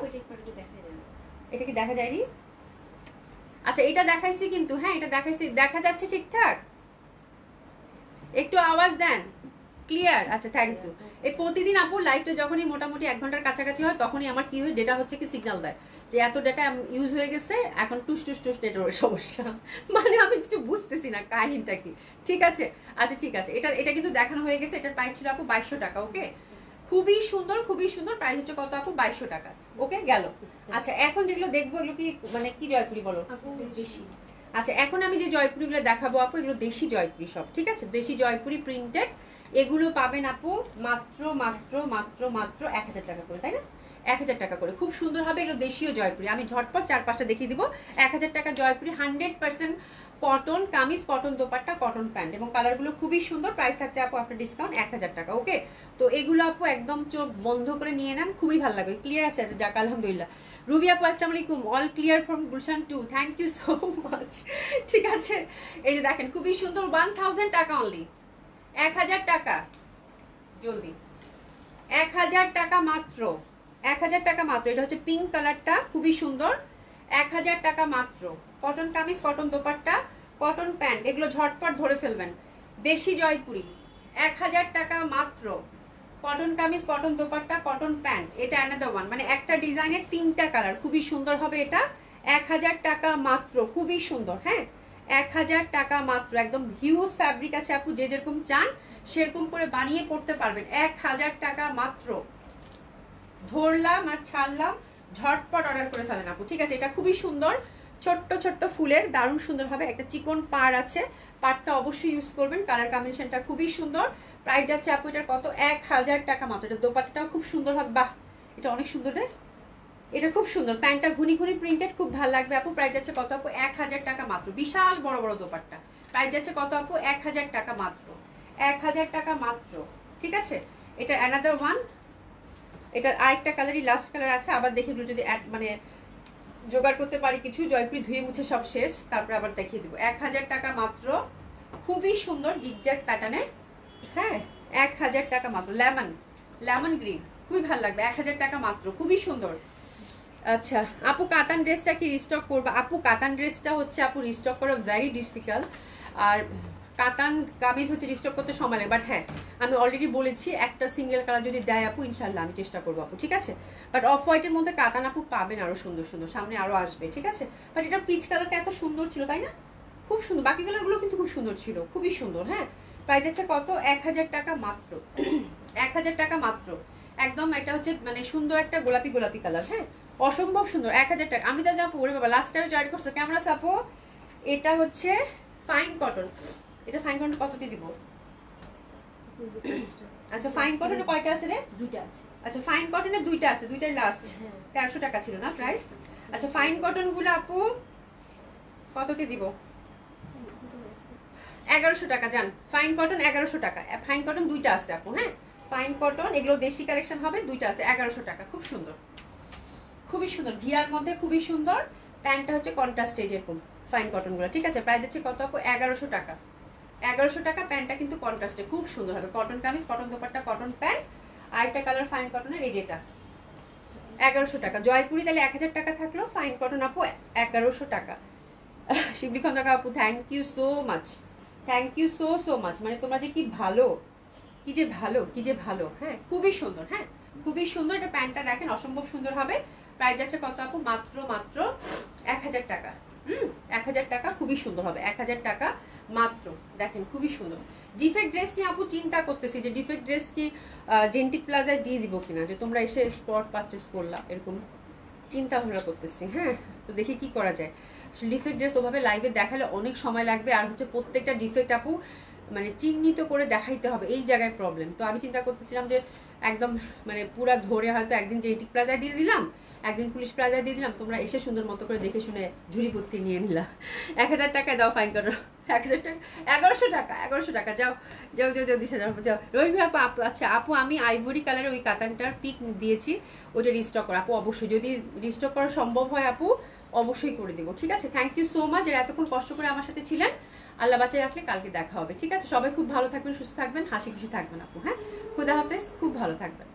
এটা কি দেখা যায়নি? আচ্ছা, এটা দেখাইছি কিন্তু। হ্যাঁ, এটা দেখাইছি, দেখা যাচ্ছে ঠিকঠাক? একটু আওয়াজ দেন, ক্লিয়ার? আচ্ছা, থ্যাংক ইউ। এই প্রতিদিন আপু লাইভটা যখনই মোটামুটি 1 ঘন্টার কাছাকাছি হয়, তখনই আমার কি হয়, ডেটা হচ্ছে কি সিগন্যাল দেয় যে এত ডেটা ইউজ হয়ে গেছে, এখন টুস টুস টুস নেটওয়ার্কের সমস্যা। মানে আমি কিছু বুঝতেছি না কাহিনীটা কি। ঠিক আছে, আচ্ছা ঠিক আছে। এটা এটা কিন্তু দেখানো হয়ে গেছে। এটার প্রাইস ছিল আপু 2200 টাকা। ওকে, খুবই সুন্দর, খুবই সুন্দর। প্রাইস হচ্ছে কত আপু? 2200 টাকা। ওকে, গেল। আচ্ছা, এখন যেগুলো দেখবো এগুলো কি মানে কি জয়পুরি বলো? আচ্ছা, এখন আমি যে জয়পুরিগুলো দেখাবো আপু, এগুলো দেশি জয়পুরি সব, ঠিক আছে? দেশি জয়পুরি প্রিন্টেড। এগুলো পাবেন আপু মাত্র মাত্র মাত্র মাত্র 1000 টাকা করে, তাই না? 1000 টাকা করে, খুব সুন্দর হবে। এগুলো দেশীয় জয়পুরি। আমি ঝটপট 4-5টা দেখিয়ে দিব। 1000 টাকা Jaipuri, 100% cotton kameez, cotton dupatta, cotton pant, এবং কালারগুলো খুবই সুন্দর। প্রাইস থাকছে আপু আপনার ডিসকাউন্ট 1000 টাকা। ওকে, তো এগুলো আপু একদম চোখ বন্ধ করে নিয়ে নেন, খুবই ভালো লাগবে। ক্লিয়ার আছে? যাক, আলহামদুলিল্লাহ। রুবি আপু আসসালামু আলাইকুম, all clear from Gulshan 2, thank you so much. ঠিক আছে, এই যে দেখেন খুবই সুন্দর, 1000 টাকা অনলি, 1000 টাকা, জলদি 1000 টাকা মাত্র, 1000 টাকা মাত্র। এটা হচ্ছে পিঙ্ক কালারটা, খুবই সুন্দর, 1000 টাকা মাত্র। Cotton kameez, cotton dupatta, cotton pant, এগুলো ঝটপট ধরে ফেলবেন। দেশি জয়পুরি 1000 টাকা মাত্র। Cotton kameez, cotton dupatta, cotton pant. এটা অ্যানাদার ওয়ান, মানে একটা ডিজাইনের 3টা কালার, খুবই সুন্দর হবে এটা। 1000 টাকা মাত্র, খুবই সুন্দর। হ্যাঁ, 1000 টাকা মাত্র। একদম হিউজ ফ্যাব্রিক আছে আপু, যে যেরকম চান সেরকম করে বানিয়ে পড়তে পারবেন। 1000 টাকা মাত্র। ধরলাম আর ছাড়লাম, ঝটপট অর্ডার করে ফেলেন আপু, ঠিক আছে? এটা খুবই সুন্দর, ছোট্ট ছোট্ট ফুলের, দারুণ সুন্দর হবে। একটা চিকন পাড় আছে, পাড়টা অবশ্যই ইউজ করবেন। কালার কম্বিনেশনটা খুবই সুন্দর। প্রাইস যাচ্ছে আপু এটার কত? 1000 টাকা মাত্র। এটা দোপাট্টাটাও খুব সুন্দর হবে। বাহ, এটা অনেক সুন্দর রে, এটা খুব সুন্দর। প্যান্টটা ঘুনি ঘুনি প্রিন্টেড, খুব ভালো লাগবে আপু। প্রাইস যাচ্ছে কত আপু? 1000 টাকা মাত্র। বিশাল বড় বড় দোপাট্টা। প্রাইস যাচ্ছে কত আপু? 1000 টাকা মাত্র। 1000 টাকা মাত্র, ঠিক আছে? এটার অ্যানাদার ওয়ান, এটার আরেকটা কালারই লাস্ট কালার আছে। আবার দেখে এগুলো যদি মানে জোগাড় করতে পারি কিছু, জয়পুরি ধুয়ে মুছে সব শেষ, তারপরে আবার দেখিয়ে দিব। 1000 টাকা মাত্র, খুবই সুন্দর জিগজ্যাগ প্যাটার্নের। হ্যাঁ, 1000 টাকা মাত্র। লেমন গ্রিন, খুবই ভালো লাগবে। 1000 টাকা মাত্র, খুবই সুন্দর। আচ্ছা আপু, কাতান ড্রেসটা কি রিস্টক করবা? আপু কাতান ড্রেসটা হচ্ছে আপু রিস্টক করা ভেরি ডিফিকাল্ট। আর কাতান কামিজ হচ্ছে রিস্টক করতে সময় লাগে। বাট হ্যাঁ, আমি অলরেডি বলেছি একটা সিঙ্গেল কালার যদি দেয় আপু, ইনশাল্লাহ আমি চেষ্টা করবো আপু, ঠিক আছে? বাট অফ হোয়াইটের মধ্যে কাতান আপু পাবেন আরো সুন্দর সুন্দর, সামনে আরো আসবে, ঠিক আছে? বাট এটা পিচ কালারটা এত সুন্দর ছিল, তাই না? খুব সুন্দর। বাকি কালারগুলো কিন্তু খুব সুন্দর ছিল, খুবই সুন্দর। হ্যাঁ, প্রাইস আছে কত? 1000 টাকা মাত্র। 1000 টাকা মাত্র। একদম এটা হচ্ছে মানে সুন্দর একটা গোলাপি গোলাপি কালার। হ্যাঁ, অসম্ভব সুন্দর। 1000 টাকা। আমি তো যাবো, ওরে বাবা, লাস্ট টাইম জয়েন করছে। কেমন আছে আপু? এটা হচ্ছে ফাইন কটন। এটা ফাইন কটন কত দিয়ে দিব? আচ্ছা, ফাইন কটনে কয়টা আছে রে? দুইটা আছে। আচ্ছা, ফাইন কটনে দুইটা আছে, দুইটাই লাস্ট। 1300 টাকা ছিল না প্রাইস? আচ্ছা, ফাইন কটন গুলো আপু কত দিয়ে দিব? 1100 টাকা। যান, ফাইন কটন 1100 টাকা। ফাইন কটন দুইটা আছে আপু। হ্যাঁ, ফাইন কটন, এগুলো দেশি কালেকশন হবে, দুইটা আছে 1100 টাকা। খুব সুন্দর, খুবই সুন্দর, ঘিয়ার মধ্যে খুবই সুন্দর। প্যান্টটা হচ্ছে কন্ট্রাস্ট এরকম ফাইন কটন গুলো, ঠিক আছে? প্রাইস হচ্ছে কত আপু? 1100 টাকা। 1100 টাকা। প্যান্টটা কিন্তু কন্ট্রাস্টে খুব সুন্দর হবে। Cotton kameez, cotton dupatta, cotton pant. আরেকটা কালার ফাইন কটনের, এই যেটা 1100 টাকা। জয়পুরি তাহলে 1000 টাকা থাকলো। ফাইন কটন আপু 1100 টাকা। শিবলি খন্দকার আপু, thank you so much, thank you so so much. মানে তোমরা যে কি ভালো, কি যে ভালো, কি যে ভালো। হ্যাঁ, খুবই সুন্দর। হ্যাঁ, খুবই সুন্দর। এটা প্যান্টটা দেখেন, অসম্ভব সুন্দর হবে। প্রাইস আছে কত আপু? মাত্র মাত্র 1000 টাকা। 1000 টাকা, খুবই সুন্দর হবে। 1000 টাকা মাত্র। দেখেন, খুবই সুন্দর। ডিফেক্ট ড্রেস নিয়ে আপু চিন্তা করতেছি যে ডিফেক্ট ড্রেস কি জেন্টিক প্লাজায় দিয়ে দিব কিনা, যে তোমরা এসে স্পট পারচেস করলা, এরকম চিন্তা ভাবনা করতেছি। হ্যাঁ, তো দেখি কি করা যায়। ডিফেক্ট ড্রেস ওভাবে লাইভে দেখালে অনেক সময় লাগবে, আর হচ্ছে প্রত্যেকটা ডিফেক্ট আপু মানে চিহ্নিত করে দেখাইতে হবে, এই জায়গায় প্রবলেম। তো আমি চিন্তা করতেছিলাম যে একদম মানে পুরা ধরে হয়তো একদিন জেন্টিক প্লাজায় দিয়ে দিলাম, একদিন পুলিশ প্লাজায় দিয়ে দিলাম, তোমরা এসে সুন্দর মতো করে দেখে শুনে ঝুড়ি ভর্তি নিয়ে নিলা। 1000 টাকায় দাও ফাইন করো। 1000 টাকা, 1100 টাকা, 1100 টাকা। যাও যাও যাও যাও, দিশা যাও যাও। রোহিত আপু, আচ্ছা আপু, আমি আইভরি কালারের ওই কাতানটার পিক দিয়েছি, ওইটা রিস্টক করো আপু। অবশ্যই যদি রিস্টক করা সম্ভব হয় আপু, অবশ্যই করে দিব, ঠিক আছে? থ্যাংক ইউ সো মাচ, এতক্ষণ কষ্ট করে আমার সাথে ছিলেন। আল্লাহ বাঁচিয়ে রাখলে কালকে দেখা হবে, ঠিক আছে? সবাই খুব ভালো থাকবেন, সুস্থ থাকবেন, হাসি খুশি থাকবেন আপু। হ্যাঁ, খুদা হাফেজ, খুব ভালো থাকবেন।